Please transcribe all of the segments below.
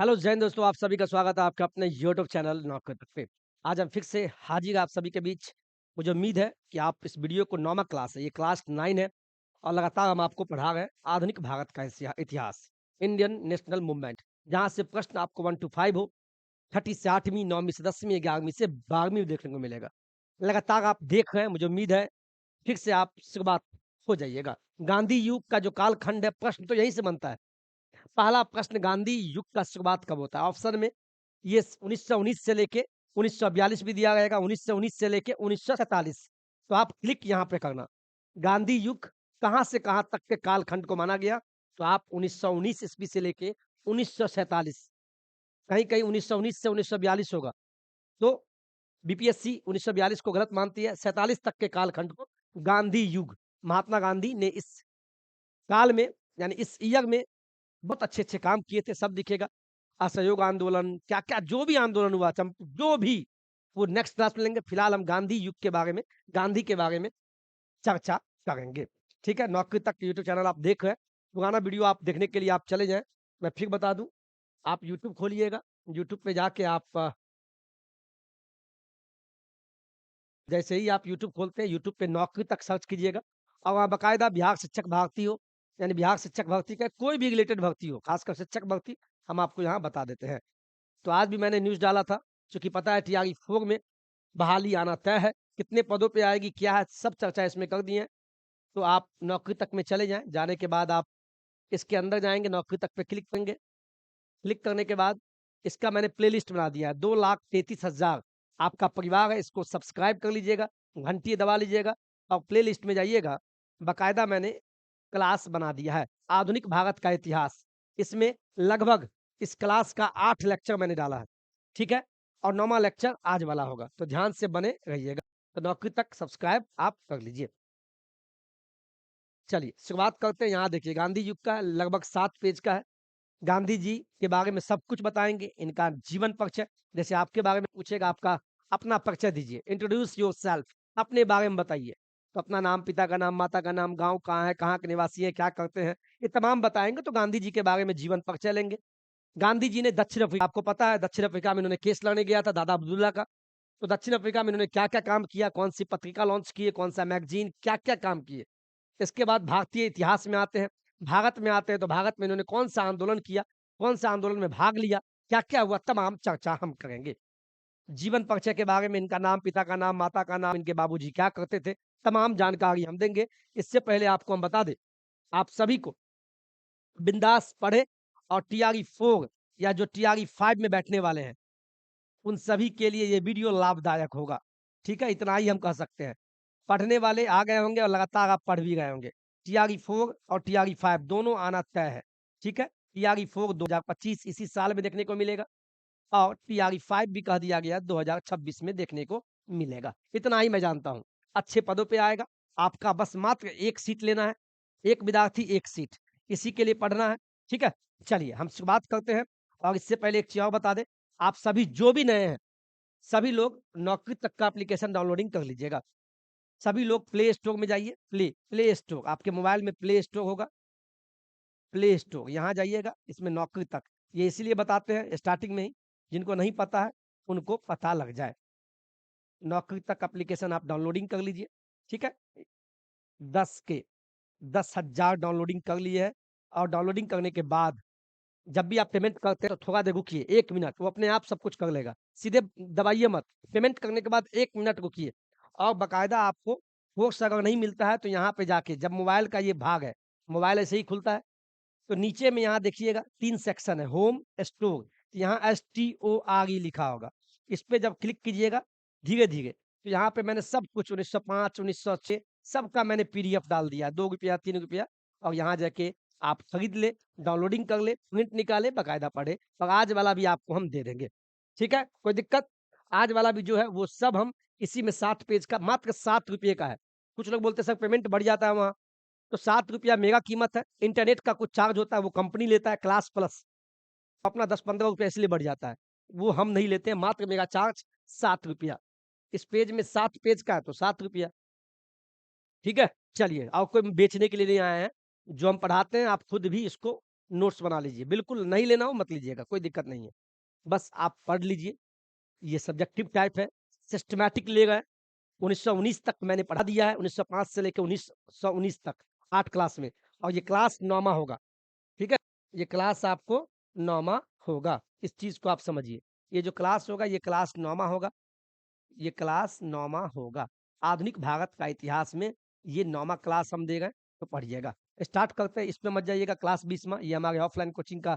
Hello Jain दोस्तों, आप सभी का स्वागत है आपके अपने यूट्यूब चैनल नौकर तक पे। आज हम फिर से हाजिर हैं आप सभी के बीच। मुझे उम्मीद है कि आप इस वीडियो को 9वां क्लास है, ये क्लास 9 है और लगातार हम आपको पढ़ा रहे हैं आधुनिक भारत का इतिहास, इंडियन नेशनल मूवमेंट, जहाँ से प्रश्न आपको 1 टू 5 हो, छठी से 8वीं, 9वीं से 10वीं, 11वीं से 12वीं देखने को मिलेगा। लगातार आप देख रहे हैं, मुझे उम्मीद है फिर से आप शुरुआत हो जाइएगा। गांधी युग का जो कालखंड है, प्रश्न तो यहीं से बनता है। पहला प्रश्न, गांधी युग का शुरुआत कब होता है? ऑप्शन में ये 1919 से लेके 1942 भी दिया रहेगा, 1919 से लेके 1947। तो आप क्लिक यहाँ पे करना। गांधी युग कहाँ से कहाँ तक के कालखंड को माना गया? तो आप 1919 ईस्वी से लेके 1947, कहीं-कहीं 1919 से 1942 होगा। तो बीपीएससी 1942 को गलत मानती है, 47 तक के कालखंड को गांधी युग, महात्मा गांधी ने इस काल में, यानी इस ईयर में बहुत अच्छे-अच्छे काम किए थे, सब दिखेगा। असहयोग आंदोलन, क्या-क्या जो भी आंदोलन हुआ, जो भी, वो नेक्स्ट क्लास में लेंगे। फिलहाल हम गांधी युग के बारे में, गांधी के बारे में चर्चा करेंगे। ठीक है? नौकरी तक यूट्यूब चैनल आप देख रहे हैं, पुराना वीडियो आप देखने के लिए आप चले जाएँ। मैं फिर बता दूँ, आप यूट्यूब खोलिएगा, यूट्यूब पे जाके आप जैसे ही आप यूट्यूब खोलते हैं, यूट्यूब पे नौकरी तक सर्च कीजिएगा और वहाँ बाकायदा बिहार शिक्षक भर्ती हो, यानी बिहार शिक्षक भर्ती का कोई भी रिलेटेड भर्ती हो, खासकर शिक्षक भर्ती, हम आपको यहाँ बता देते हैं। तो आज भी मैंने न्यूज़ डाला था, चूँकि पता है टीआरई 4 में बहाली आना तय है, कितने पदों पे आएगी, क्या है, सब चर्चा इसमें कर दी है। तो आप नौकरी तक में चले जाएँ, जाने के बाद आप इसके अंदर जाएँगे, नौकरी तक पे क्लिक करेंगे। क्लिक करने के बाद इसका मैंने प्लेलिस्ट बना दिया है, 2,33,000 आपका परिवार है, इसको सब्सक्राइब कर लीजिएगा, घंटी दबा लीजिएगा और प्लेलिस्ट में जाइएगा। बाकायदा मैंने क्लास बना दिया है, आधुनिक भारत का इतिहास। इसमें लगभग इस क्लास का 8 लेक्चर मैंने डाला है, ठीक है? और 9वाँ लेक्चर आज वाला होगा, तो ध्यान से बने रहिएगा। तो नौकरी तक सब्सक्राइब आप कर लीजिए। चलिए, शुरुआत करते हैं। यहाँ देखिए, गांधी युग का लगभग 7 पेज का है। गांधी जी के बारे में सब कुछ बताएँगे, इनका जीवन परिचय, जैसे आपके बारे में पूछेगा, आपका अपना परिचय दीजिए, इंट्रोड्यूस योरसेल्फ, अपने बारे में बताइए। तो अपना नाम, पिता का नाम, माता का नाम, गाँव कहाँ है, कहाँ के निवासी हैं, क्या करते हैं, ये तमाम बताएँगे। तो गांधी जी के बारे में जीवन परिचय लेंगे। गांधी जी ने दक्षिण अफ्रीका, आपको पता है दक्षिण अफ्रीका में इन्होंने केस लड़ने गया था दादा अब्दुल्ला का। तो दक्षिण अफ्रीका में इन्होंने क्या-क्या काम किया, कौन-सी पत्रिका लॉन्च की है, कौन-सा मैगज़ीन, क्या-क्या काम किए। इसके बाद भारतीय इतिहास में आते हैं। भारत में आते हैं तो भारत में इन्होंने कौन-सा आंदोलन किया, कौन-सा आंदोलन में भाग लिया, क्या-क्या हुआ, तमाम चर्चा हम करेंगे। जीवन परिचय के बारे में, इनका नाम, पिता का नाम, माता का नाम, इनके बाबूजी क्या करते थे, तमाम जानकारी हम देंगे। इससे पहले आपको हम बता दें, आप सभी को बिंदास पढ़ें और टीआरई 4 या जो टीआरई 5 में बैठने वाले हैं, उन सभी के लिए ये वीडियो लाभदायक होगा। ठीक है? इतना ही हम कह सकते हैं। पढ़ने वाले आ गए होंगे और लगातार आप पढ़ भी गए होंगे। टीआरई 4 और टीआरई 5 दोनों आना तय है। ठीक है? टीआरई 4 2025 इसी साल में देखने को मिलेगा और टीआरई 5 भी कह दिया गया 2026 में देखने को मिलेगा। इतना ही मैं जानता हूँ। अच्छे पदों पे आएगा। आपका बस मात्र 1 सीट लेना है। 1 विद्यार्थी 1 सीट। इसी के लिए पढ़ना है। ठीक है? चलिए हम शुरुआत करते हैं और इससे पहले एक चीज़ और बता दें, आप सभी जो भी नए हैं, सभी लोग नौकरी तक का एप्लीकेशन डाउनलोडिंग कर लीजिएगा। सभी लोग प्ले स्टोर में जाइए, प्ले स्टोर, आपके मोबाइल में प्ले स्टोर होगा, प्ले स्टोर यहाँ जाइएगा, इसमें नौकरी तक, ये इसीलिए बताते हैं स्टार्टिंग में ही, जिनको नहीं पता है उनको पता लग जाए। नौकरी तक एप्लीकेशन आप डाउनलोडिंग कर लीजिए, ठीक है? 10 के 10,000 डाउनलोडिंग कर लिए है और डाउनलोडिंग करने के बाद जब भी आप पेमेंट करते हैं तो थोड़ा देर रुकिए, 1 मिनट, वो अपने आप सब कुछ कर लेगा। सीधे दबाइए मत, पेमेंट करने के बाद 1 मिनट रुकिए और बाकायदा आपको कोर्स अगर नहीं मिलता है तो यहाँ पे जाके, जब मोबाइल का ये भाग है, मोबाइल ऐसे ही खुलता है, तो नीचे में यहाँ देखिएगा 3 सेक्शन है, होम, स्टोर, यहाँ STORE लिखा होगा। इस पे जब क्लिक कीजिएगा धीरे-धीरे, तो यहाँ पे मैंने सब कुछ 1905, 1906 सबका मैंने पीडीएफ डाल दिया है, ₹2 ₹3 और यहाँ जाके आप खरीद ले, डाउनलोडिंग कर ले, प्रिंट निकाले, बाकायदा पढ़े और आज वाला भी आपको हम दे देंगे। ठीक है? कोई दिक्कत? आज वाला भी जो है वो सब हम इसी में 60 पेज का मात्र ₹7 का है। कुछ लोग बोलते हैं सर पेमेंट बढ़ जाता है वहाँ। तो ₹7 मेगा कीमत है, इंटरनेट का कुछ चार्ज होता है, वो कंपनी लेता है क्लास प्लस, अपना ₹10-15 इसलिए बढ़ जाता है। वो हम नहीं लेते हैं, मात्र मेरा चार्ज ₹7। इस पेज में 7 पेज का है तो ₹7, ठीक है? चलिए और कोई बेचने के लिए नहीं आए हैं, जो हम पढ़ाते हैं आप खुद भी इसको नोट्स बना लीजिए, बिल्कुल नहीं लेना हो मत लीजिएगा, कोई दिक्कत नहीं है। बस आप पढ़ लीजिए, ये सब्जेक्टिव टाइप है, सिस्टमैटिक लेगा है। 1919 तक मैंने पढ़ा दिया है, 1905 से लेके 1919 तक 8 क्लास में, और ये क्लास 9वां होगा, ठीक है? ये क्लास आपको 9वां होगा, इस चीज़ को आप समझिए। ये जो क्लास होगा, ये क्लास 9वां होगा, ये क्लास 9वां होगा। आधुनिक भारत का इतिहास में ये 9वां क्लास हम दे रहे हैं, तो पढ़िएगा। स्टार्ट करते हैं, इसमें मत जाइएगा, क्लास 20वां, ये हमारे ऑफलाइन कोचिंग का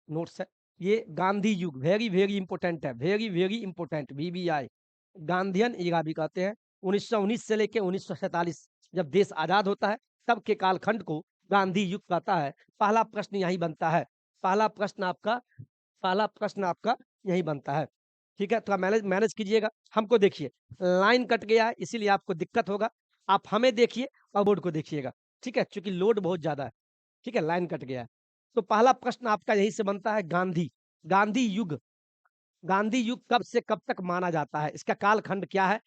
नोट्स है। ये गांधी युग, वेरी वेरी इंपॉर्टेंट है, very very important, VVI, Gandhian era भी कहते हैं। 1919 से लेके 1947, जब देश आजाद होता है, तब के कालखंड को गांधी युग कहता है। पहला प्रश्न यही बनता है, पहला प्रश्न आपका, पहला प्रश्न आपका यही बनता है, ठीक है? थोड़ा मैनेज मैनेज कीजिएगा। हमको देखिए, लाइन कट गया है, इसीलिए आपको दिक्कत होगा। आप हमें देखिए और बोर्ड को देखिएगा, ठीक है? चूंकि लोड बहुत ज्यादा है, ठीक है? लाइन कट गया है। तो पहला प्रश्न आपका यहीं से बनता है, गांधी, गांधी युग, गांधी युग कब से कब तक माना जाता है, इसका कालखंड क्या है?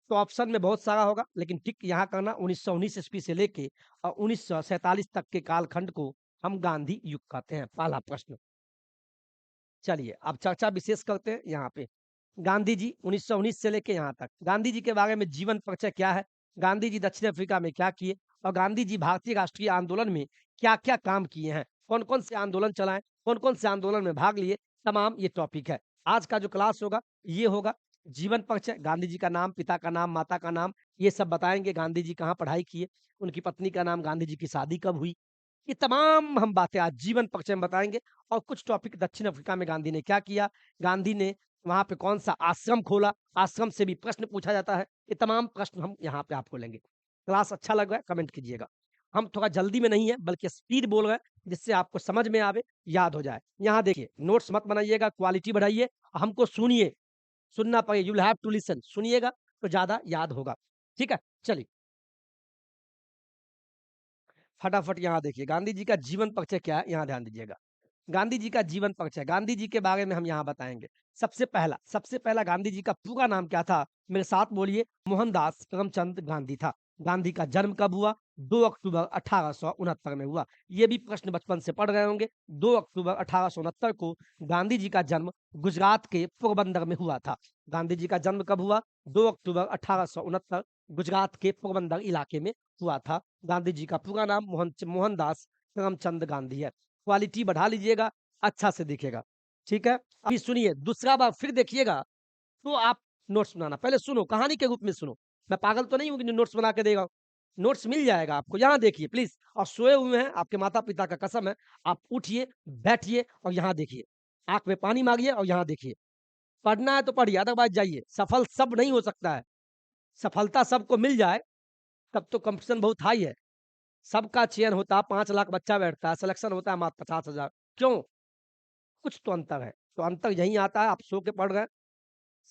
तो ऑप्शन में बहुत सारा होगा, लेकिन टिक यहाँ करना, 1919 ईस्वी से लेके और 1947 तक के कालखंड को हम गांधी युग कहते हैं। पहला प्रश्न। चलिए अब चर्चा विशेष करते हैं यहाँ पे। गांधी जी 1919 से लेके यहाँ तक, गांधी जी के बारे में जीवन परिचय क्या है, गांधी जी दक्षिण अफ्रीका में क्या किए, और गांधी जी भारतीय राष्ट्रीय आंदोलन में क्या क्या काम किए हैं, कौन कौन से आंदोलन चलाएं, कौन कौन से आंदोलन में भाग लिए, तमाम ये टॉपिक है। आज का जो क्लास होगा ये होगा जीवन परिचय, गांधी जी का नाम, पिता का नाम, माता का नाम, ये सब बताएंगे। गांधी जी कहाँ पढ़ाई किए, उनकी पत्नी का नाम, गांधी जी की शादी कब हुई, ये तमाम हम बातें आज जीवन परिचय में बताएंगे। और कुछ टॉपिक, दक्षिण अफ्रीका में गांधी ने क्या किया, गांधी ने वहां पे कौन सा आश्रम खोला, आश्रम से भी प्रश्न पूछा जाता है, ये तमाम प्रश्न हम यहाँ पे आपको लेंगे। क्लास अच्छा लग रहा है कमेंट कीजिएगा। हम थोड़ा जल्दी में नहीं है, बल्कि स्पीड बोल रहे हैं, जिससे आपको समझ में आवे, याद हो जाए। यहाँ देखिए, नोट्स मत बनाइएगा, क्वालिटी बढ़ाइए, हमको सुनिए, सुनना पड़े, you will have to listen, सुनिएगा तो ज्यादा याद होगा, ठीक है? चलिए फटाफट यहाँ देखिए, गांधी जी का जीवन परिचय क्या है, यहाँ ध्यान दीजिएगा। गांधी जी का जीवन परिचय, गांधी जी के बारे में हम यहाँ बताएंगे। सबसे पहला गांधी जी का पूरा नाम क्या था, मेरे साथ बोलिए, मोहनदास करमचंद गांधी था। गांधी का जन्म कब हुआ, 2 अक्टूबर 1869 में हुआ। ये भी प्रश्न बचपन से पढ़ रहे होंगे। 2 अक्टूबर 1869 को गांधी जी का जन्म गुजरात के पोरबंदर में हुआ था। गांधी जी का जन्म कब हुआ, 2 अक्टूबर 1869, गुजरात के पोरबंदर इलाके में हुआ था। गांधी जी का पूरा नाम मोहनदास करमचंद गांधी है। क्वालिटी बढ़ा लीजिएगा, अच्छा से दिखेगा, ठीक है? अभी सुनिए, दूसरा बार फिर देखिएगा तो आप नोट्स बनाना, पहले सुनो, कहानी के रूप में सुनो। मैं पागल तो नहीं हूँ कि जो नोट्स बना के देगा, नोट्स मिल जाएगा आपको। यहाँ देखिए प्लीज, और सोए हुए हैं आपके माता पिता का कसम है, आप उठिए, बैठिए और यहाँ देखिए, आंख में पानी मांगिए और यहाँ देखिए। पढ़ना है तो पढ़िए, अदरवाइज जाइए। सफल सब नहीं हो सकता है, सफलता सबको मिल जाए तब तो कंपटीशन बहुत हाई है। सबका चयन होता है, 5 लाख बच्चा बैठता है, सिलेक्शन होता है मात्र 50,000। क्यों? कुछ तो अंतर है। तो अंतर यहीं आता है, आप सो के पढ़ रहे हैं,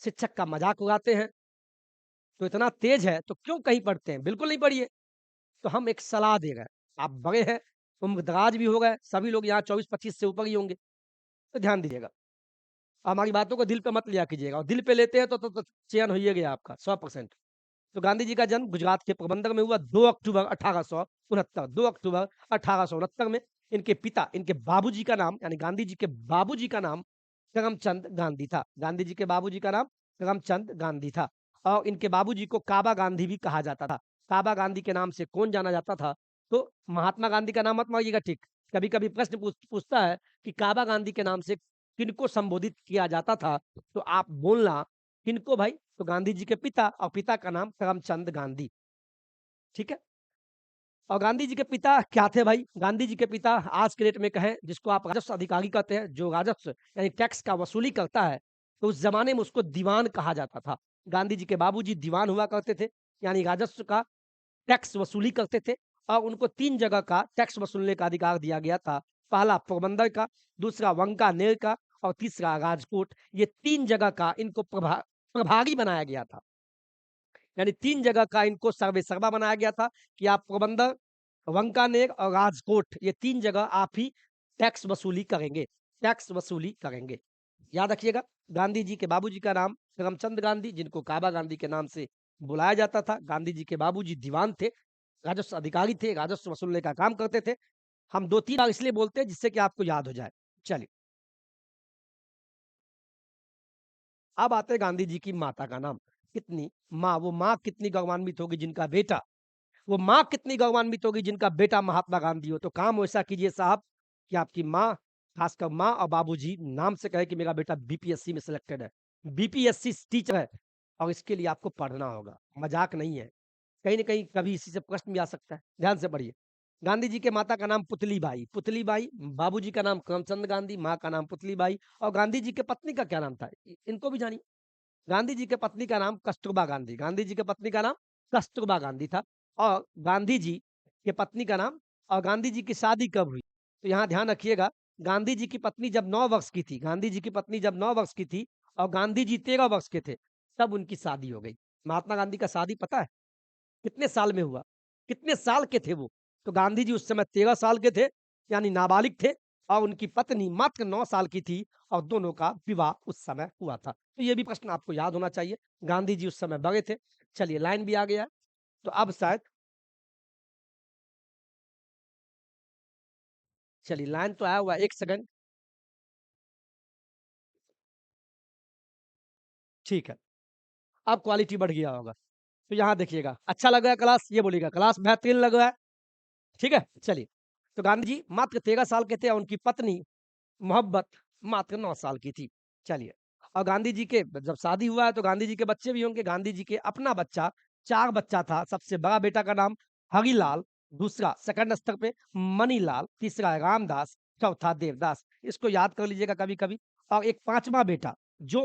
शिक्षक का मजाक उड़ाते हैं, तो इतना तेज है तो क्यों कहीं पढ़ते हैं, बिल्कुल नहीं पढ़िए। तो हम एक सलाह दे रहे हैं, आप बड़े हैं, उम्र दराज भी हो गए, सभी लोग यहाँ 24-25 से ऊपर ही होंगे, तो ध्यान दीजिएगा। हमारी बातों को दिल पे मत लिया कीजिएगा, और दिल पे लेते हैं तो चयन हो ही गया आपका 100%। तो गांधी जी का जन्म गुजरात के पोरबंदर में हुआ 2 अक्टूबर 1869, 2 अक्टूबर 1869 में। इनके पिता, इनके बाबूजी का नाम, यानी गांधी जी के बाबूजी का नाम करमचंद गांधी था। गांधी जी के बाबूजी का नाम करमचंद गांधी था, और इनके बाबूजी को काबा गांधी भी कहा जाता था। काबा गांधी के नाम से कौन जाना जाता था, तो महात्मा गांधी का नाम मत मांगिएगा, ठीक? कभी कभी प्रश्न पूछता है कि काबा गांधी के नाम से किनको संबोधित किया जाता था, तो आप बोलना किनको भाई, तो गांधी जी के पिता, और पिता का नाम करमचंद गांधी, ठीक है? और गांधी जी के पिता क्या थे भाई, गांधी जी के पिता आज के डेट में कहें, जिसको आप राजस्व अधिकारी कहते हैं, जो राजस्व यानी टैक्स का वसूली करता है, तो उस जमाने में उसको दीवान कहा जाता था। गांधी जी के बाबूजी दीवान हुआ करते थे, यानी राजस्व का टैक्स वसूली करते थे, और उनको 3 जगह का टैक्स वसूलने का अधिकार दिया गया था। पहला पोरबंदर का, दूसरा वांकानेर का, और तीसरा राजकोट। ये 3 जगह का इनको प्रभारी बनाया गया था, यानी 3 जगह का इनको सर्वे सर्वा बनाया गया था कि आप पोरबंदर, वांकानेर और राजकोट, ये 3 जगह आप ही टैक्स वसूली करेंगे, टैक्स वसूली करेंगे। याद रखिएगा, गांधी जी के बाबूजी का नाम करमचंद गांधी, जिनको काबा गांधी के नाम से बुलाया जाता था। गांधी जी के बाबूजी दीवान थे, राजस्व अधिकारी थे, राजस्व वसूलने का काम करते थे। हम 2-3 बार इसलिए बोलते हैं जिससे कि आपको याद हो जाए। चलिए, अब आते हैं गांधी जी की माता का नाम। कितनी माँ, वो माँ कितनी गौरवान्वित होगी जिनका बेटा, वो माँ कितनी गौरवान्वित होगी जिनका बेटा महात्मा गांधी हो। तो काम वैसा कीजिए साहब कि आपकी माँ, खासकर माँ और बाबूजी नाम से कहे कि मेरा बेटा बीपीएससी में सिलेक्टेड है, बीपीएससी टीचर है, और इसके लिए आपको पढ़ना होगा, मजाक नहीं है। कहीं न कहीं कभी इसी से प्रश्न भी आ सकता है। ध्यान से पढ़िए। गांधी जी के माता का नाम पुतलीबाई, पुतलीबाई, बाबूजी का नाम करमचंद गांधी, माँ का नाम पुतलीबाई, और गांधी जी के पत्नी का क्या नाम था? इनको भी जानिए। गांधी जी के पत्नी का नाम कस्तूरबा गांधी, गांधी जी के पत्नी का नाम कस्तूरबा गांधी था। और गांधी जी के पत्नी का नाम, और गांधी जी की शादी कब हुई? तो यहाँ ध्यान रखिएगा, गांधी जी की पत्नी जब 9 वर्ष की थी, गांधी जी की पत्नी जब 9 वर्ष की थी और गांधी जी 13 वर्ष के थे, तब उनकी शादी हो गई। महात्मा गांधी का शादी पता है कितने साल में हुआ? कितने साल के थे वो? तो गांधी जी उस समय 13 साल के थे, यानी नाबालिग थे, और उनकी पत्नी मात्र 9 साल की थी, और दोनों का विवाह उस समय हुआ था। तो ये भी प्रश्न आपको याद होना चाहिए। गांधी जी उस समय बड़े थे। चलिए, लाइन भी आ गया है। तो अब शायद, चलिए लाइन तो आया हुआ है, 1 सेकंड। ठीक है, अब क्वालिटी बढ़ गया होगा। तो यहाँ देखिएगा, अच्छा लग रहा है क्लास? ये बोलिएगा क्लास बेहतरीन लग रहा है। ठीक है? चलिए, तो गांधी जी मात्र 13 साल के थे और उनकी पत्नी मोहब्बत मात्र 9 साल की थी। चलिए, और गांधी जी के जब शादी हुआ है तो गांधी जी के बच्चे भी होंगे। गांधी जी के अपना बच्चा, 4 बच्चा था। सबसे बड़ा बेटा का नाम हरिलाल, दूसरा सेकंड स्तर पे मनीलाल, तीसरा रामदास, चौथा देवदास। इसको याद कर लीजिएगा कभी-कभी। और एक 5वां बेटा जो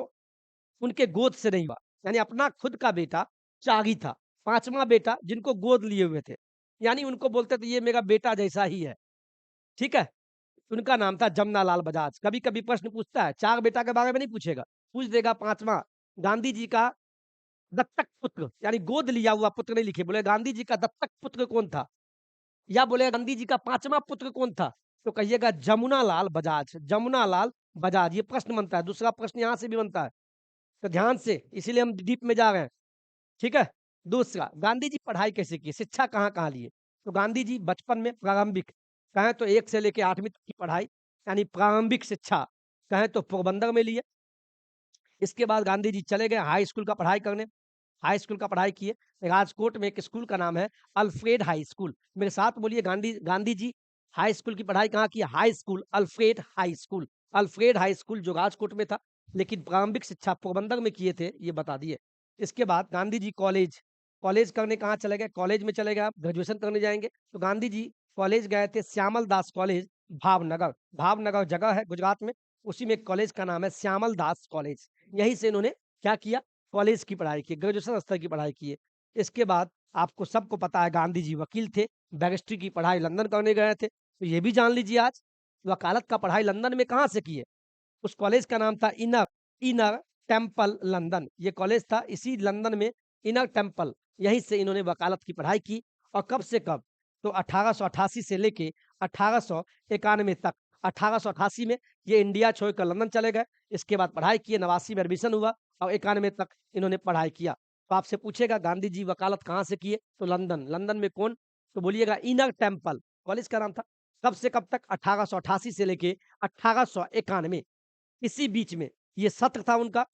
उनके गोद से नहीं हुआ, यानी अपना खुद का बेटा 4 ही था। 5वां बेटा जिनको गोद लिए हुए थे, यानी उनको बोलते थे ये मेरा बेटा जैसा ही है। ठीक है? उनका नाम था जमनालाल बजाज। कभी-कभी प्रश्न पूछता है, 4 बेटा के बारे में नहीं पूछेगा, पूछ देगा 5वां गांधी जी का दत्तक पुत्र, यानी गोद लिया हुआ पुत्र नहीं लिखे, बोले गांधी जी का दत्तक पुत्र कौन था? या बोले गांधी जी का 5वां पुत्र कौन था? तो कहिएगा जमुनालाल बजाज, जमुनालाल बजाज। ये प्रश्न बनता है। दूसरा प्रश्न यहाँ से भी बनता है, तो ध्यान से, इसीलिए हम डीप में जा रहे हैं। ठीक है? दूसरा, गांधी जी पढ़ाई कैसे किए? शिक्षा कहाँ-कहाँ लिए? तो गांधी जी बचपन में प्रारंभिक, कहें तो 1 से लेके 8वीं तक की पढ़ाई, यानी प्रारंभिक शिक्षा, कहें तो पोरबंदर में लिए। इसके बाद गांधी जी चले गए हाई स्कूल का पढ़ाई करने। हाई स्कूल का पढ़ाई किए। राजकोट में एक स्कूल का नाम है अल्फ्रेड हाई स्कूल। मेरे साथ बोलिए, गांधी गांधी जी हाई स्कूल की पढ़ाई कहाँ की? High school, Alfred high school. Alfred high school जो राजकोट में था, लेकिन प्रारंभिक शिक्षा पोरबंदर में किए थे, ये बता दिए। इसके बाद गांधी जी कॉलेज, कॉलेज करने कहाँ चले गए? कॉलेज में चले गए आप, ग्रेजुएशन करने जाएँगे, तो गांधी जी कॉलेज गए थे श्यामल दास कॉलेज, भावनगर। भावनगर जगह है गुजरात में, उसी में एक कॉलेज का नाम है श्यामल दास कॉलेज। यहीं से इन्होंने क्या किया? कॉलेज की पढ़ाई की, ग्रेजुएशन स्तर की पढ़ाई की है। इसके बाद आपको सबको पता है गांधी जी वकील थे, बैरिस्ट्री की पढ़ाई लंदन करने गए थे। तो ये भी जान लीजिए आज, वकालत का पढ़ाई लंदन में कहाँ से की है? उस कॉलेज का नाम था इनर इनर टेम्पल लंदन। ये कॉलेज था इसी लंदन में, इनर टेम्पल, यहीं से इन्होंने वकालत की पढ़ाई की। और कब से कब? तो 1888 से लेके 1891 तक। 1888 में ये इंडिया छोड़कर लंदन चले गए। इसके बाद पढ़ाई किए, 89 में एडमिशन हुआ और 91 तक इन्होंने पढ़ाई किया। तो आपसे पूछेगा गांधी जी वकालत कहाँ से किए? तो लंदन। लंदन में कौन? तो बोलिएगा इनर टेम्पल, कॉलेज का नाम था। कब से कब तक? 1888 से लेके 1891, इसी बीच में ये सत्र था उनका।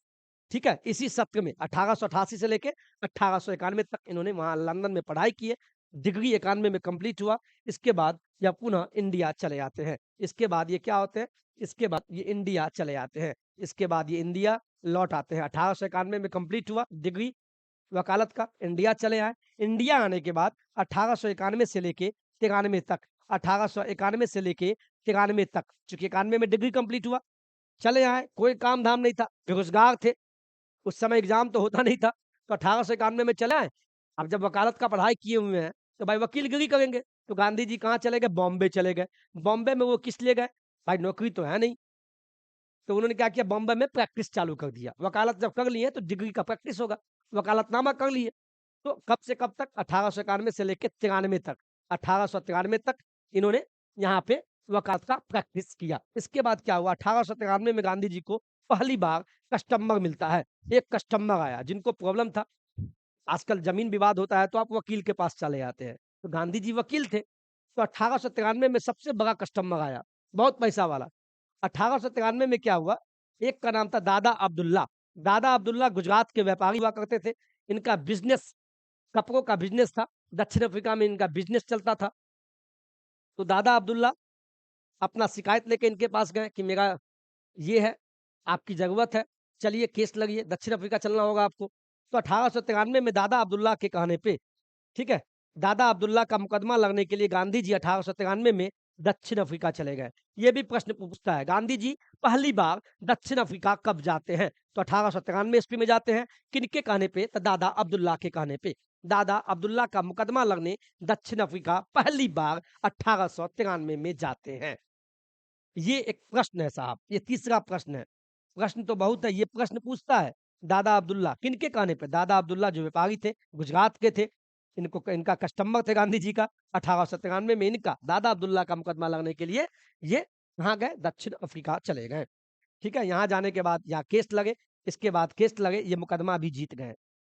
ठीक है? इसी सत्र में 1888 से लेके 1891 तक इन्होंने वहाँ लंदन में पढ़ाई की है। डिग्री 91 में कंप्लीट हुआ। इसके बाद यह पुनः इंडिया चले आते हैं। इसके बाद ये क्या होते हैं? इसके बाद ये इंडिया चले आते हैं। इसके बाद ये इंडिया लौट आते हैं। 1891 में कंप्लीट हुआ डिग्री वकालत का, इंडिया चले आए। इंडिया आने के बाद 1891 से लेके 93 तक, 1891 से लेके 93 तक, चूँकि 91 में डिग्री कंप्लीट हुआ, चले आए। कोई काम-धाम नहीं था, बेरोज़गार थे। उस समय एग्ज़ाम तो होता नहीं था, तो 1891 में चले आए। अब जब वकालत का पढ़ाई किए हुए हैं, तो भाई वकीलगिरी करेंगे। तो गांधी जी कहाँ चले गए? बॉम्बे चले गए। बॉम्बे में वो किस लिए गए? भाई नौकरी तो है नहीं, तो उन्होंने क्या किया? बॉम्बे में प्रैक्टिस चालू कर दिया। वकालत जब कर लिए तो डिग्री का प्रैक्टिस होगा, वकालतनामा कर लिए। तो कब से कब तक? 1891 से लेके 93 तक, 1893 तक इन्होंने यहाँ पे वकालत का प्रैक्टिस किया। इसके बाद क्या हुआ? 1893 में गांधी जी को पहली बार कस्टमर मिलता है। एक कस्टमर आया जिनको प्रॉब्लम था। आजकल ज़मीन विवाद होता है तो आप वकील के पास चले जाते हैं। तो गांधी जी वकील थे। तो 1893 में सबसे बड़ा कस्टमर आया, बहुत पैसा वाला। 1893 में क्या हुआ, एक का नाम था दादा अब्दुल्ला। दादा अब्दुल्ला गुजरात के व्यापारी हुआ करते थे। इनका बिज़नेस कपड़ों का बिज़नेस था। दक्षिण अफ्रीका में इनका बिज़नेस चलता था। तो दादा अब्दुल्ला अपना शिकायत लेके इनके पास गए कि मेरा ये है, आपकी ज़रूरत है, चलिए केस लगिए, दक्षिण अफ्रीका चलना होगा आपको। तो 1893 में दादा अब्दुल्ला के कहने पे, ठीक है, दादा अब्दुल्ला का मुकदमा लड़ने के लिए गांधी जी 1893 में दक्षिण अफ्रीका चले गए। ये भी प्रश्न पूछता है, गांधी जी पहली बार दक्षिण अफ्रीका कब जाते हैं? तो 1893 ईस्वी में जाते हैं। किनके कहने पे? तो दादा अब्दुल्ला के कहने पे। दादा अब्दुल्ला का मुकदमा लड़ने दक्षिण अफ्रीका पहली बार 1893 में जाते हैं। ये एक प्रश्न है साहब, ये तीसरा प्रश्न है। प्रश्न तो बहुत है, ये प्रश्न पूछता है दादा अब्दुल्ला किनके कहने पे? दादा अब्दुल्ला जो व्यापारी थे, गुजरात के थे, इनका कस्टमर थे गांधी जी का। 1893 में इनका दादा अब्दुल्ला का मुकदमा लड़ने के लिए ये कहाँ गए? दक्षिण अफ्रीका चले गए। ठीक है, यहाँ जाने के बाद यहाँ केस लगे, इसके बाद केस लगे, ये मुकदमा भी जीत गए।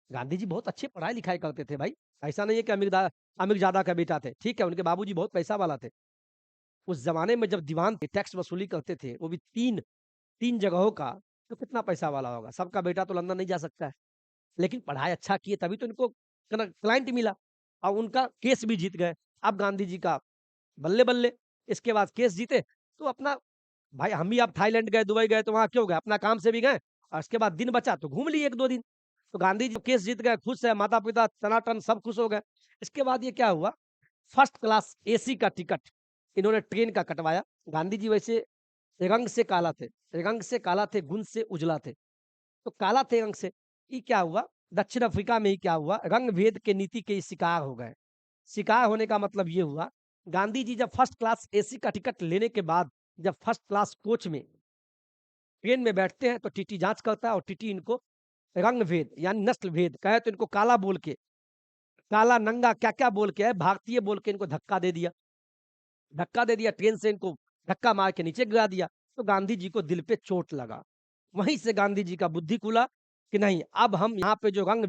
गांधी जी बहुत अच्छे पढ़ाई-लिखाई करते थे भाई। ऐसा नहीं है कि अमीरजादा का बेटा थे। ठीक है, उनके बाबूजी बहुत पैसा वाला थे। उस ज़माने में जब दीवान थे, टैक्स वसूली करते थे, वो भी 3 जगहों का, तो कितना पैसा वाला होगा? सबका बेटा तो लंदन नहीं जा सकता है। लेकिन पढ़ाई अच्छा किए तभी तो इनको क्लाइंट मिला और उनका केस भी जीत गए। अब गांधी जी का बल्ले-बल्ले, इसके बाद केस जीते तो अपना भाई हम भी अब थाईलैंड गए, दुबई गए तो वहाँ क्यों गए? अपना काम से भी गए और उसके बाद दिन बचा तो घूम लिए 1-2 दिन। तो गांधी जी केस जीत गए, खुश है, माता-पिता टनाटन सब खुश हो गए। इसके बाद ये क्या हुआ, फर्स्ट क्लास एसी का टिकट इन्होंने ट्रेन का कटवाया। गांधी जी वैसे रंग से काला थे, रंग से काला थे, गुण से उजला थे। तो काला थे रंग से, ये क्या हुआ, दक्षिण अफ्रीका में ही क्या हुआ, रंग भेद के नीति के शिकार हो गए। शिकार होने का मतलब ये हुआ, गांधी जी जब फर्स्ट क्लास एसी का टिकट लेने के बाद जब फर्स्ट क्लास कोच में ट्रेन में बैठते हैं तो टीटी जांच करता है और टीटी इनको रंग भेद यानी नस्ल भेद कहे तो इनको काला बोल के, काला नंगा क्या क्या बोल के है, भारतीय बोल के इनको धक्का दे दिया ट्रेन से, इनको धक्का मार के नीचे गिरा दिया। तो गांधी जी को दिल पे चोट लगा। वहीं से गांधी जी का बुद्धि खुला कि नहीं, अब हम यहाँ पे जो रंग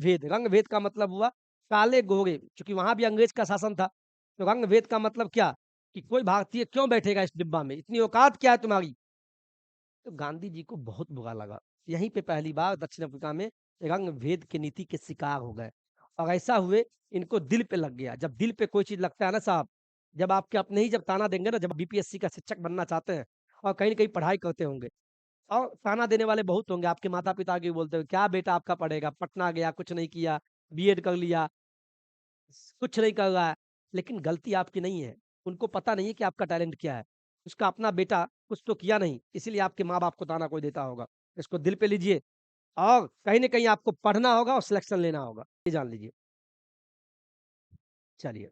भेद का मतलब हुआ काले गोरे, क्योंकि वहां भी अंग्रेज का शासन था। तो रंग भेद का मतलब क्या, कि कोई भारतीय क्यों बैठेगा इस डिब्बा में, इतनी औकात क्या है तुम्हारी? तो गांधी जी को बहुत बुरा लगा। यहीं पे पहली बार दक्षिण अफ्रीका में रंग भेद की नीति के शिकार हो गए और ऐसा हुए, इनको दिल पे लग गया। जब दिल पे कोई चीज लगता है ना साहब, जब आपके अपने ही जब ताना देंगे ना, जब बीपीएससी का शिक्षक बनना चाहते हैं और कहीं ना कहीं पढ़ाई करते होंगे और ताना देने वाले बहुत होंगे, आपके माता पिता के बोलते हो क्या बेटा आपका पढ़ेगा, पटना गया कुछ नहीं किया, बीएड कर लिया, कुछ नहीं कर रहा है। लेकिन गलती आपकी नहीं है, उनको पता नहीं है कि आपका टैलेंट क्या है। उसका अपना बेटा कुछ तो किया नहीं, इसीलिए आपके माँ बाप को ताना कोई देता होगा। इसको दिल पे लीजिए और कहीं ना कहीं आपको पढ़ना होगा और सिलेक्शन लेना होगा, ये जान लीजिए। चलिए,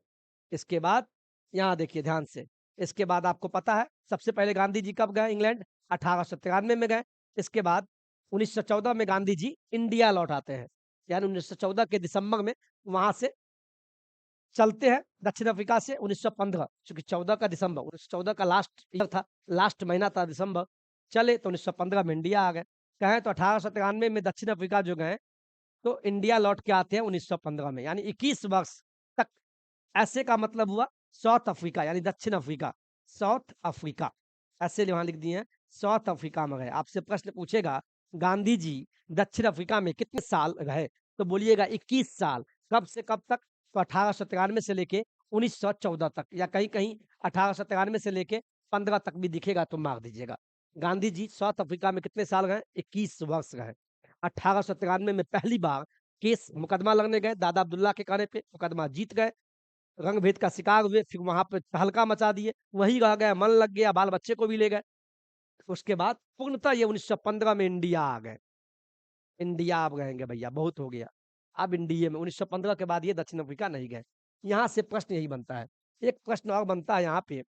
इसके बाद यहाँ देखिए ध्यान से। इसके बाद आपको पता है सबसे पहले गांधी जी कब गए इंग्लैंड? 1893 में गए। इसके बाद 1914 में गांधी जी इंडिया लौट आते हैं, यानी 1914 के दिसंबर में वहां से चलते हैं दक्षिण अफ्रीका से। 1915 चूंकि 14 का दिसंबर 1914 का लास्ट ईयर था, लास्ट महीना था दिसंबर, चले तो 1915 में इंडिया आ गए। कहें तो 1893 में दक्षिण अफ्रीका जो गए तो इंडिया लौट के आते हैं 1915 में, यानी 21 वर्ष तक। ऐसे का मतलब हुआ साउथ अफ्रीका यानी दक्षिण अफ्रीका, साउथ अफ्रीका ऐसे वहां लिख दिए हैं, साउथ अफ्रीका में गए। आपसे प्रश्न पूछेगा गांधी जी दक्षिण अफ्रीका में कितने साल रहे, तो बोलिएगा 21 साल। कब से कब तक? तो 1893 से लेके 1914 तक, या कहीं कहीं 1893 से लेके 15 तक भी दिखेगा तो मार दीजिएगा। गांधी जी साउथ अफ्रीका में कितने साल रहे? 21 वर्ष रहे। 1893 में पहली बार केस मुकदमा लड़ने गए, दादा अब्दुल्ला के कहने पे मुकदमा जीत गए, रंग भेद का शिकार हुए, फिर वहां पे तहलका मचा दिए, वहीं रह गए, मन लग गया, बाल बच्चे को भी ले गए। उसके बाद पूर्णतः ये 1915 में इंडिया आ गए। इंडिया आप रहेंगे भैया, बहुत हो गया। अब इंडिया में 1915 के बाद ये दक्षिण अफ्रीका नहीं गए। यहाँ से प्रश्न यही बनता है। एक प्रश्न और बनता है यहाँ पे,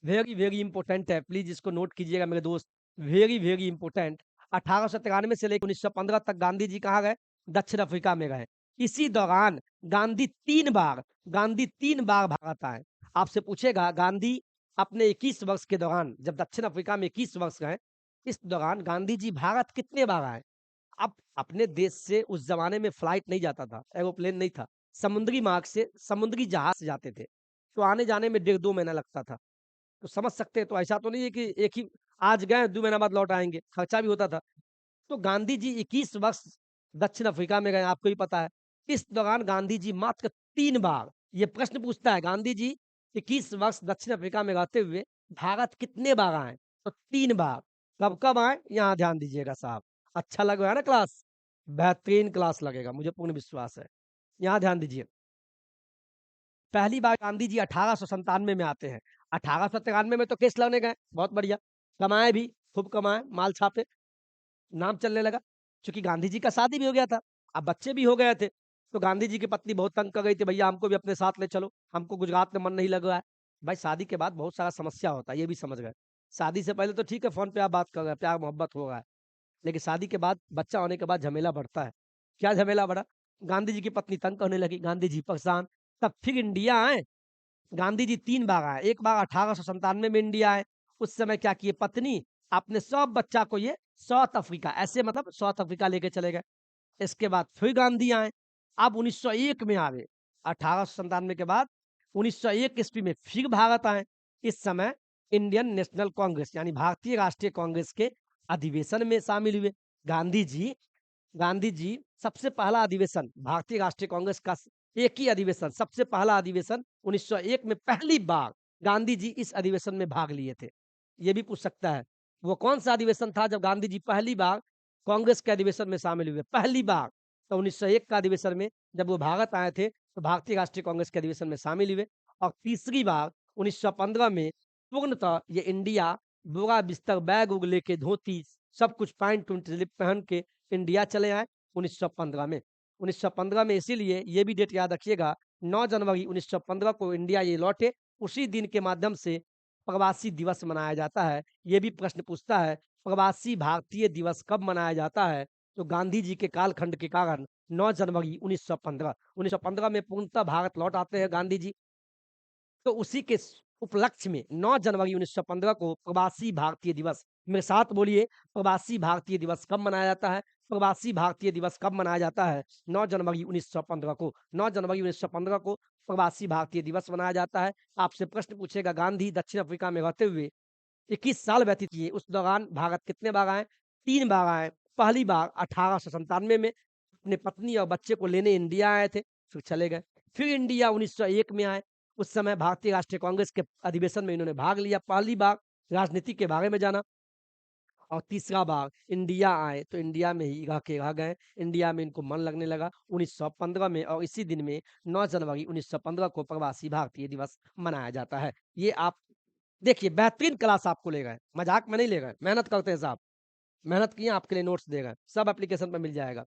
वेरी वेरी इंपॉर्टेंट है, प्लीज इसको नोट कीजिएगा मेरे दोस्त, वेरी वेरी इंपॉर्टेंट। 1893 से लेकर 1915 तक गांधी जी कहाँ गए? दक्षिण अफ्रीका में गए। इसी दौरान गांधी 3 बार, भारत आए। आपसे पूछेगा गांधी अपने 21 वर्ष के दौरान जब दक्षिण अफ्रीका में 21 वर्ष गए, इस दौरान गांधी जी भारत कितने बार आए? अब अपने देश से उस जमाने में फ्लाइट नहीं जाता था, एरोप्लेन नहीं था, समुद्री मार्ग से, समुद्री जहाज से जाते थे। तो आने-जाने में डेढ़ 2 महीना लगता था। तो समझ सकते हैं, तो ऐसा तो नहीं है कि एक ही आज गए 2 महीना बाद लौट आएँगे, खर्चा भी होता था। तो गांधी जी 21 वर्ष दक्षिण अफ्रीका में गए, आपको भी पता है। इस दौरान गांधी जी मात्र 3 बार, ये प्रश्न पूछता है, गांधी जी 21 वर्ष दक्षिण अफ्रीका में रहते हुए भारत कितने बार आए? तो 3 बार। कब-कब आए? यहाँ ध्यान दीजिएगा साहब। अच्छा लग रहा है ना क्लास? बेहतरीन क्लास लगेगा, मुझे पूर्ण विश्वास है। यहाँ ध्यान दीजिए। पहली बार गांधी जी 1897 में आते हैं। 1893 में तो केस लड़ने गए, बहुत बढ़िया। कमाए भी, खूब कमाए, माल छापे। नाम चलने लगा, चूँकि गांधी जी का शादी भी हो गया था, अब बच्चे भी हो गए थे, तो गांधी जी की पत्नी बहुत तंग कर गई थी, भैया हमको भी अपने साथ ले चलो, हमको गुजरात में मन नहीं लग रहा है। भाई शादी के बाद बहुत सारा समस्या होता है, ये भी समझ गए। शादी से पहले तो ठीक है फ़ोन पे आप बात कर रहे हैं, प्यार-मोहब्बत हो रहा है, लेकिन शादी के बाद, बच्चा होने के बाद झमेला बढ़ता है। क्या झमेला बढ़ा? गांधी जी की पत्नी तंग करने लगी, गांधी जी परेशान, तब फिर इंडिया आए। गांधी जी 3 बार आए, एक बार 1897 में इंडिया आए, उस समय क्या किए, पत्नी अपने सब बच्चा को ये साउथ अफ्रीका, ऐसे मतलब साउथ अफ्रीका लेके चले गए। इसके बाद फिर गांधी आए, अब 1901 में आ गए, 1897 के बाद 1901 ईस्वी में फिर भारत आए। इस समय इंडियन नेशनल कांग्रेस यानी भारतीय राष्ट्रीय कांग्रेस के अधिवेशन में शामिल हुए। गांधी जी गांधी जी सबसे पहला अधिवेशन भारतीय राष्ट्रीय कांग्रेस का, एक ही अधिवेशन, सबसे पहला अधिवेशन 1901 में पहली बार गांधी जी इस अधिवेशन में भाग लिए थे। ये भी पूछ सकता है, वो कौन-सा अधिवेशन था जब गांधी जी पहली बार कांग्रेस के अधिवेशन में शामिल हुए? पहली बार, तो 1901 का अधिवेशन में जब वो भारत आए थे, तो भारतीय राष्ट्रीय कांग्रेस के अधिवेशन में शामिल हुए, और तीसरी बार 1915 में पूर्णतः ये इंडिया बोरा बिस्तर बैग-वूग लेके, धोती सब कुछ पैंट-ऊंट स्लिप पहन के इंडिया चले आए 1915 में। 1915 में इसीलिए ये भी डेट याद रखिएगा, 9 जनवरी 1915 को इंडिया ये लौटे, उसी दिन के माध्यम से प्रवासी दिवस मनाया जाता है। ये भी प्रश्न पूछता है, प्रवासी भारतीय दिवस कब मनाया जाता है? तो गांधी जी के कालखंड के कारण 9 जनवरी 1915, 1915 में पूर्णतः भारत लौट आते हैं गांधी जी। तो उसी के उपलक्ष्य में 9 जनवरी 1915 को प्रवासी भारतीय दिवस, मेरे साथ बोलिए, प्रवासी भारतीय दिवस कब मनाया जाता है? प्रवासी भारतीय दिवस कब मनाया जाता है? 9 जनवरी 1915 को। 9 जनवरी 1915 को प्रवासी भारतीय दिवस मनाया जाता है। आपसे प्रश्न पूछेगा, गांधी दक्षिण अफ्रीका में रहते हुए 21 साल व्यतीत किए, उस दौरान भारत कितने बार आए? 3 बार आए। पहली बार 1897 में अपनी पत्नी और बच्चे को लेने इंडिया आए थे, फिर चले गए। फिर इंडिया 1901 में आए, उस समय भारतीय राष्ट्रीय कांग्रेस के अधिवेशन में इन्होंने भाग लिया, पहली बार राजनीति के बारे में जाना। और तीसरा बार इंडिया आए, तो इंडिया में ही रह के रह गए, इंडिया में इनको मन लगने लगा 1915 में, और इसी दिन में 9 जनवरी 1915 को प्रवासी भारतीय दिवस मनाया जाता है। ये आप देखिए, बेहतरीन क्लास आपको ले गए, मज़ाक में नहीं ले गए, मेहनत करते हैं साहब। मेहनत किए, आपके लिए नोट्स दे गए, सब एप्लीकेशन पे मिल जाएगा।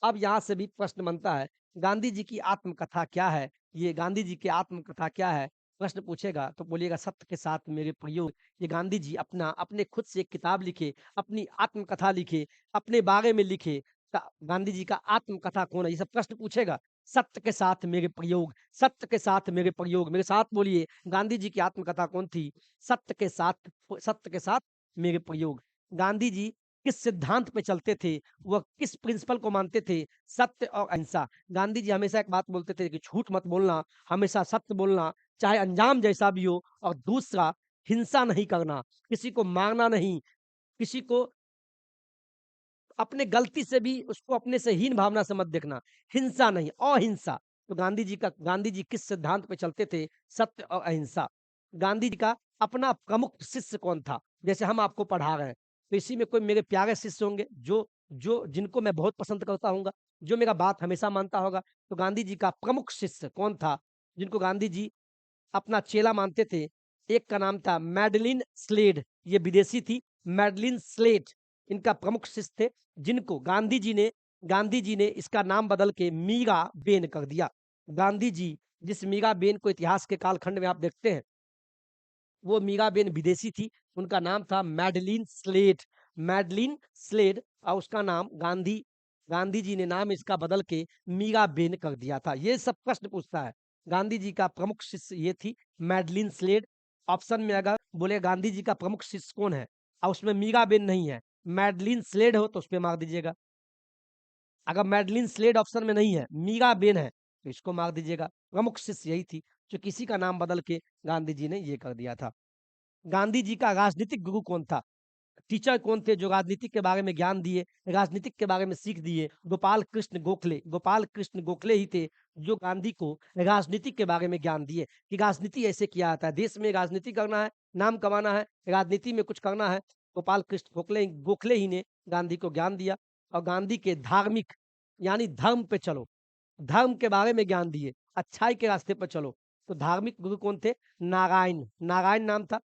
अब यहाँ से भी प्रश्न बनता है, गांधी जी की आत्मकथा क्या है? ये गांधी जी की आत्मकथा क्या है? प्रश्न पूछेगा तो बोलिएगा, सत्य के साथ मेरे प्रयोग। ये गांधी जी अपने खुद से एक किताब लिखे, अपनी आत्मकथा लिखे, अपने बारे में लिखे। गांधी जी का आत्मकथा कौन है? ये सब प्रश्न पूछेगा। सत्य के साथ मेरे प्रयोग, सत्य के साथ मेरे प्रयोग, मेरे साथ बोलिए, गांधी जी की आत्मकथा कौन थी? सत्य के साथ मेरे प्रयोग। गांधी जी किस सिद्धांत पे चलते थे? वह किस प्रिंसिपल को मानते थे? सत्य और अहिंसा। गांधी जी हमेशा एक बात बोलते थे कि झूठ मत बोलना, हमेशा सत्य बोलना, चाहे अंजाम जैसा भी हो, और दूसरा, हिंसा नहीं करना, किसी को मारना नहीं, किसी को अपने गलती से भी उसको अपने से हीन भावना से मत देखना, हिंसा नहीं, अहिंसा। तो गांधी जी किस सिद्धांत पे चलते थे? सत्य और अहिंसा। गांधी जी का अपना प्रमुख शिष्य कौन था? जैसे हम आपको पढ़ा रहे हैं, तो इसी में कोई मेरे प्यारे शिष्य होंगे, जो जो जिनको मैं बहुत पसंद करता हूँगा, जो मेरा बात हमेशा मानता होगा। तो गांधी जी का प्रमुख शिष्य कौन था, जिनको गांधी जी अपना चेला मानते थे? एक का नाम था मैडलिन स्लेड, ये विदेशी थी, मैडलिन स्लेड इनका प्रमुख शिष्य थे, जिनको गांधी जी ने इसका नाम बदल के मीराबेन कर दिया। गांधी जी जिस मीराबेन को इतिहास के कालखंड में आप देखते हैं, वो मीराबेन विदेशी थी, उनका नाम था मैडलिन स्लेड। मैडलिन स्लेड, और उसका नाम गांधी जी ने नाम इसका बदल के मीराबेन कर दिया था। ये सब प्रश्न पूछता है। गांधी जी का प्रमुख शिष्य ये थी मैडलिन स्लेड। ऑप्शन में अगर बोले गांधी जी का प्रमुख शिष्य कौन है, और उसमें मीराबेन नहीं है, मैडलिन स्लेड हो, तो उसपे मार्क दीजिएगा। अगर मैडलिन स्लेड ऑप्शन में नहीं है, मीराबेन है, तो इसको मार्क दीजिएगा। प्रमुख शिष्य यही थी। जो किसी का नाम बदल के गांधी जी ने ये कर दिया था। गांधी जी का राजनीतिक गुरु कौन था? टीचर कौन थे जो राजनीति के बारे में ज्ञान दिए, राजनीतिक के बारे में सीख दिए? गोपाल कृष्ण गोखले। गोपाल कृष्ण गोखले ही थे जो गांधी को राजनीति के बारे में ज्ञान दिए कि राजनीति ऐसे किया जाता है, देश में राजनीति करना है, नाम कमाना है, राजनीति में कुछ करना है। गोपाल कृष्ण गोखले गोखले ही ने गांधी को ज्ञान दिया और गांधी के धार्मिक यानी धर्म पे चलो, धर्म के बारे में ज्ञान दिए, अच्छाई के रास्ते पर चलो। तो धार्मिक गुरु कौन थे? नारायण, नारायण नाम था,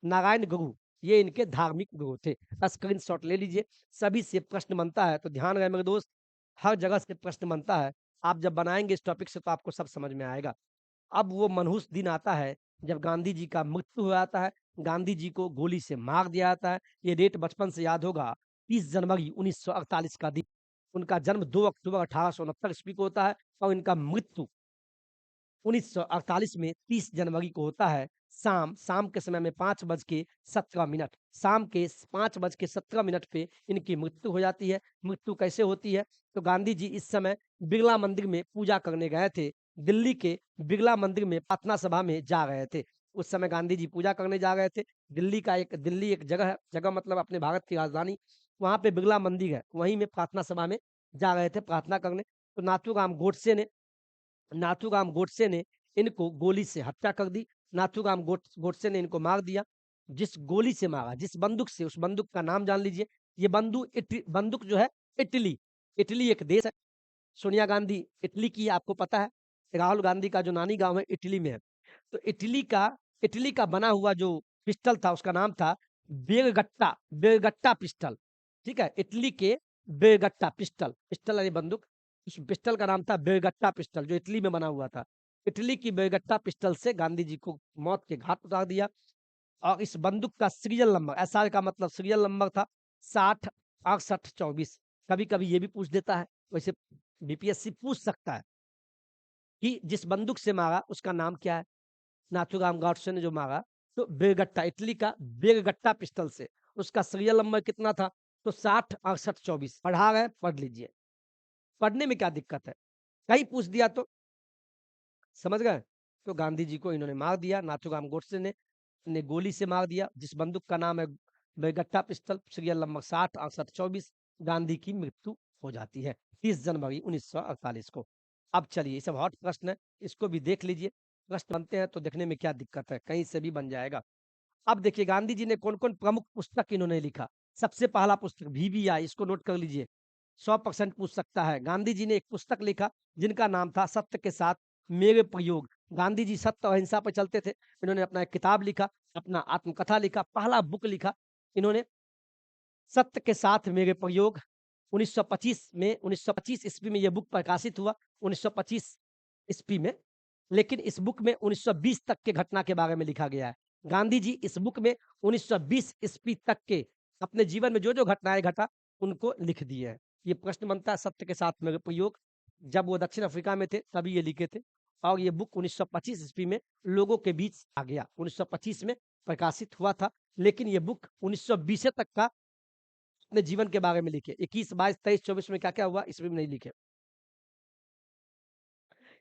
नारायण गुरु, ये इनके धार्मिक गुरु थे। स्क्रीनशॉट ले लीजिए, सभी से प्रश्न बनता है, तो ध्यान रहे मेरे दोस्त, हर जगह से प्रश्न बनता है। आप जब बनाएंगे इस टॉपिक से तो आपको सब समझ में आएगा। अब वो मनहूस दिन आता है जब गांधी जी का मृत्यु हो जाता है, गांधी जी को गोली से मार दिया जाता है। ये डेट बचपन से याद होगा, 30 जनवरी 1948 का दिन। उनका जन्म 2 अक्टूबर 1869 ईस्वी को होता है और इनका मृत्यु 1948 में 30 जनवरी को होता है। शाम के समय में 5:17 शाम के 5:17 पे इनकी मृत्यु हो जाती है। मृत्यु कैसे होती है? तो गांधी जी इस समय बिरला मंदिर में पूजा करने गए थे। दिल्ली के बिरला मंदिर में प्रार्थना सभा में जा रहे थे। उस समय गांधी जी पूजा करने जा रहे थे। दिल्ली एक जगह है, जगह मतलब अपने भारत की राजधानी, वहाँ पे बिरला मंदिर है, वहीं में प्रार्थना सभा में जा रहे थे प्रार्थना करने। तो नाथूराम गोडसे ने इनको गोली से हत्या कर दी। नाथूराम गोडसे ने इनको मार दिया। जिस गोली से मारा, जिस बंदूक से, उस बंदूक का नाम जान लीजिए। ये बंदूक जो है इटली, इटली एक देश है। सोनिया गांधी इटली की है, आपको पता है। राहुल गांधी का जो नानी गांव है इटली में है। तो इटली का बना हुआ जो पिस्टल था उसका नाम था बेरगट्टा, बेरगट्टा पिस्टल। ठीक है, इटली के बेरगट्टा पिस्टल, पिस्टल वाली बंदूक, उस पिस्टल का नाम था बेरगट्टा पिस्टल, जो इटली में बना हुआ था। इटली की बेरगट्टा पिस्टल से गांधी जी को मौत के घाट उतार दिया। और इस बंदूक का सीरियल नंबर, एसआर का मतलब सीरियल नंबर था 60 68 24। कभी कभी ये भी पूछ देता है, वैसे बीपीएससी पूछ सकता है कि जिस बंदूक से मारा उसका नाम क्या है। नाथूराम गॉडसे ने जो मारा, तो बेरगट्टा, इटली का बेरगट्टा पिस्टल से। उसका सीरियल नंबर कितना था? तो 60 68 24। पढ़ा रहे, पढ़ लीजिए, पढ़ने में क्या दिक्कत है? कहीं पूछ दिया तो समझ गए। तो गांधी जी को इन्होंने मार दिया, नाथूराम गोडसे ने गोली से मार दिया। जिस बंदूक का नाम है बेरगट्टा पिस्टल, सीरियल नंबर 60 68 24। गांधी की मृत्यु हो जाती है 30 जनवरी 1948 को। अब चलिए, ये सब हॉट प्रश्न है, इसको भी देख लीजिए। प्रश्न बनते हैं तो देखने में क्या दिक्कत है, कहीं से भी बन जाएगा। अब देखिए गांधी जी ने कौन-कौन प्रमुख पुस्तक इन्होंने लिखा। सबसे पहला पुस्तक VBI, इसको नोट कर लीजिए, 100% पूछ सकता है। गांधी जी ने एक पुस्तक लिखा जिनका नाम था सत्य के साथ मेरे प्रयोग। गांधी जी सत्य और अहिंसा पर चलते थे। इन्होंने अपना एक किताब लिखा, अपना आत्मकथा लिखा, पहला बुक लिखा इन्होंने, सत्य के साथ मेरे प्रयोग। 1925 ईस्वी में यह बुक प्रकाशित हुआ, 1925 ईस्वी में। लेकिन इस बुक में 1920 तक के घटना के बारे में लिखा गया है। गांधी जी इस बुक में 1920 ईस्वी तक के अपने जीवन में जो-जो घटनाएँ घटा, उनको लिख दिए हैं। ये प्रश्न बनता है, सत्य के साथ मेरे प्रयोग, जब वो दक्षिण अफ्रीका में थे तभी ये लिखे थे। और ये बुक 1925 ईस्वी में लोगों के बीच आ गया, 1925 में प्रकाशित हुआ था। लेकिन ये बुक 1920 तक का अपने जीवन के बारे में लिखे। 21, 22, 23, 24 में क्या-क्या हुआ ईस्वी में नहीं लिखे।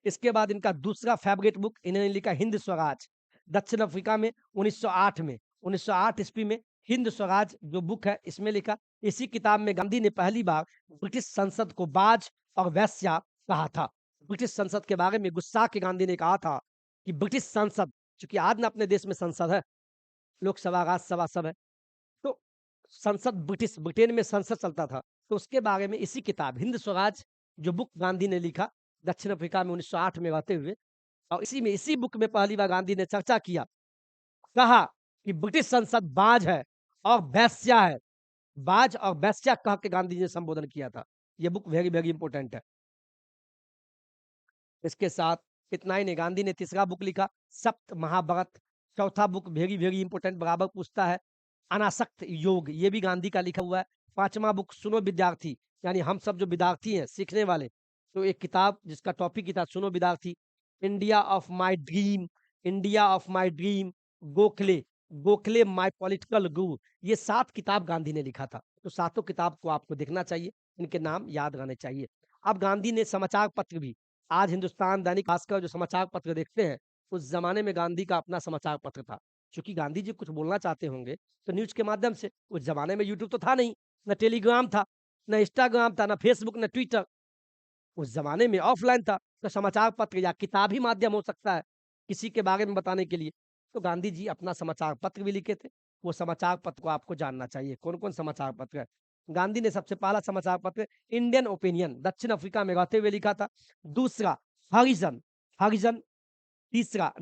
इसके बाद इनका दूसरा फेवरेट बुक इन्होंने लिखा हिंद स्वराज, दक्षिण अफ्रीका में 1908 में, 1908 ईस्वी में हिंद स्वराज जो बुक है इसमें लिखा। इसी किताब में गांधी ने पहली बार ब्रिटिश संसद को बाज और वेश्या कहा था। ब्रिटिश संसद के बारे में गुस्सा के गांधी ने कहा था कि ब्रिटिश संसद, चूंकि आज ना अपने देश में संसद है, लोकसभा, राज्यसभा सब है, तो संसद ब्रिटेन में संसद चलता था। तो उसके बारे में इसी किताब हिंद स्वराज जो बुक गांधी ने लिखा दक्षिण अफ्रीका में 1908 में रहते हुए, और इसी बुक में पहली बार गांधी ने चर्चा किया, कहा कि ब्रिटिश संसद बाज है और वेश्या है। बाज और वेश्या कह के गांधी जी ने संबोधन किया था। ये बुक वेरी वेरी इंपॉर्टेंट है। इसके साथ इतना ही नहीं, गांधी ने तीसरा बुक लिखा सप्त महाभारत। चौथा बुक वेरी वेरी इंपॉर्टेंट, बराबर पूछता है, अनासक्त योग, ये भी गांधी का लिखा हुआ है। पांचवा बुक सुनो विद्यार्थी, यानी हम सब जो विद्यार्थी हैं, सीखने वाले, तो एक किताब जिसका टॉपिक ही था सुनो विद्यार्थी। India of my dream, India of my dream, Gokhale, Gokhale my political गुरु। ये 7 किताब गांधी ने लिखा था। तो सातों किताब को आपको देखना चाहिए, इनके नाम याद रहने चाहिए। अब गांधी ने समाचार पत्र भी, आज हिंदुस्तान दैनिक भास्कर जो समाचार पत्र देखते हैं, उस ज़माने में गांधी का अपना समाचार पत्र था। चूँकि गांधी जी कुछ बोलना चाहते होंगे, तो न्यूज़ के माध्यम से। उस ज़माने में यूट्यूब तो था नहीं, ना टेलीग्राम था, ना इंस्टाग्राम था, ना फेसबुक, ना ट्विटर। उस ज़माने में ऑफ़लाइन था, तो समाचार पत्र या किताबी माध्यम हो सकता है, किसी के बारे में बताने के लिए। तो गांधी जी अपना समाचार पत्र भी लिखे थे। वो समाचार पत्र को आपको जानना चाहिए, कौन-कौन समाचार पत्र है। गांधी ने सबसे पहला समाचार पत्र इंडियन ओपिनियन दक्षिण अफ्रीका में रहते हुए लिखा था। दूसरा हरिजन, हरिजन। तीसरा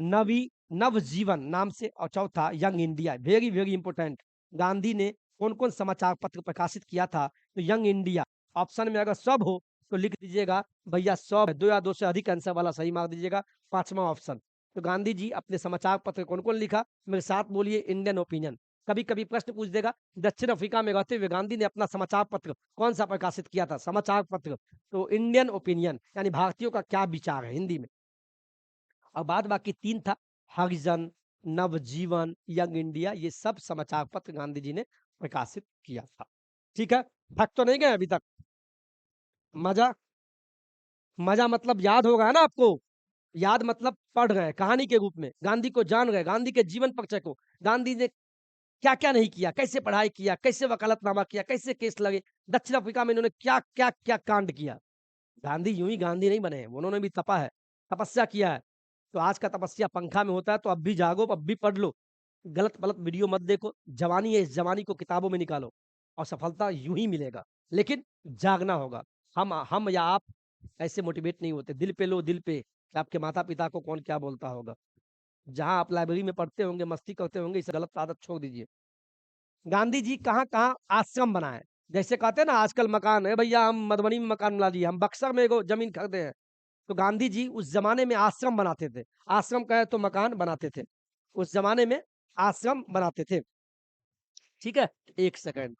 नवजीवन नाम से और चौथा young India. Very, very important. Gandhi ने कौन-कौन समाचार पत्र प्रकाशित किया था? तो यंग इंडिया। ऑप्शन में अगर सब हो तो लिख दीजिएगा भैया सब 2 या 2 से अधिक आंसर वाला सही मार दीजिएगा, 5वां ऑप्शन। तो गांधी जी अपने समाचार पत्र कौन-कौन लिखा? मेरे साथ बोलिए इंडियन ओपिनियन। कभी-कभी प्रश्न पूछ देगा, दक्षिण अफ्रीका में रहते हुए गांधी ने अपना समाचार पत्र कौन-सा प्रकाशित किया था? समाचार पत्र। तो इंडियन ओपिनियन यानी भारतीयों का क्या विचार है हिंदी में। और बाद बाकी 3 था हरिजन, नवजीवन, यंग इंडिया। ये सब समाचार पत्र गांधी जी ने प्रकाशित किया था। ठीक है? थक तो नहीं गए अभी तक? मज़ा मज़ा मतलब याद होगा ना आपको? याद मतलब पढ़ रहे हैं कहानी के रूप में, गांधी को जान रहे हैं, गांधी के जीवन परिचय को। गांधी ने क्या-क्या नहीं किया, कैसे पढ़ाई किया, कैसे वकालतनामा किया, कैसे केस लगे, दक्षिण अफ्रीका में इन्होंने क्या कांड किया। गांधी यूं ही गांधी नहीं बने हैं, उन्होंने भी तपा है, तपस्या किया है। तो आज का तपस्या पंखा में होता है, तो अब भी जागो, अब भी पढ़ लो। गलत-वलत वीडियो मत देखो, जवानी है, इस जवानी को किताबों में निकालो और सफलता यूं ही मिलेगा। लेकिन जागना होगा। हम या आप ऐसे मोटिवेट नहीं होते, दिल पे लो दिल पे, कि आपके माता-पिता को कौन क्या बोलता होगा। जहाँ आप लाइब्रेरी में पढ़ते होंगे, मस्ती करते होंगे, इस गलत आदत छोड़ दीजिए। गांधी जी कहाँ-कहाँ आश्रम बनाए। जैसे कहते हैं ना आजकल मकान है भैया हम मधुबनी में मकान बना लिए, हम बक्सर में एगो ज़मीन खरीदे हैं। तो गांधी जी उस ज़माने में आश्रम बनाते थे। आश्रम कहे तो मकान बनाते थे। उस ज़माने में आश्रम बनाते थे। ठीक है? 1 सेकंड।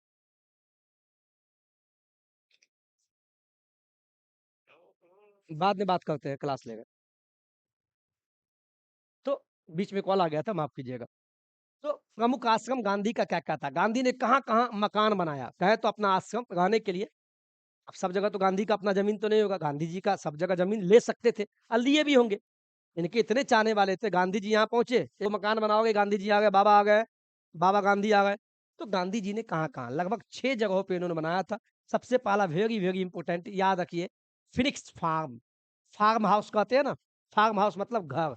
बाद में बात करते हैं क्लास लेकर। तो बीच में कॉल आ गया था, माफ़ कीजिएगा। तो प्रमुख आश्रम गांधी का क्या-क्या था? गांधी ने कहाँ-कहाँ मकान बनाया? कहे तो अपना आश्रम रहने के लिए। अब सब जगह तो गांधी का अपना ज़मीन तो नहीं होगा, गांधी जी का सब जगह ज़मीन ले सकते थे और लिए भी होंगे। इनके इतने चाहने वाले थे, गांधी जी यहाँ पहुँचे, तो मकान बनाओगे, गांधी जी आ गए, बाबा आ गए, बाबा गांधी आ गए। तो गांधी जी ने कहाँ-कहाँ लगभग 6 जगहों पे इन्होंने बनाया था। सबसे पहला वेरी, वेरी इंपोर्टेंट याद रखिए, फिनिक्स फार्म। फार्म हाउस कहते हैं ना, फार्म हाउस मतलब घर,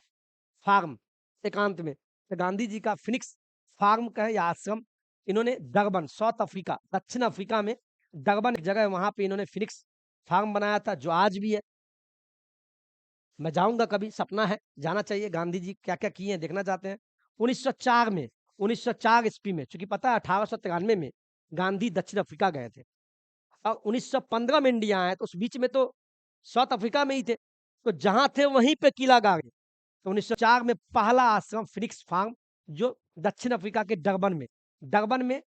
फार्म एकांत में। तो गांधी जी का फिनिक्स फार्म का है या आश्रम, इन्होंने डरबन, साउथ अफ्रीका, दक्षिण अफ्रीका में डरबन एक जगह है, वहाँ पे इन्होंने फिनिक्स फार्म बनाया था, जो आज भी है। मैं जाऊँगा कभी, सपना है, जाना चाहिए। गांधी जी क्या-क्या किए हैं, देखना चाहते हैं। 1904 में 1904 ईस्वी में, चूँकि पता है 1893 में गांधी दक्षिण अफ्रीका गए थे और 1915 में इंडिया आए, तो उस बीच में तो साउथ अफ्रीका में ही थे। तो जहाँ थे वहीं पे किला गाड़े। तो 1904 में पहला आश्रम फिनिक्स फार्म, जो दक्षिण अफ्रीका के डरबन में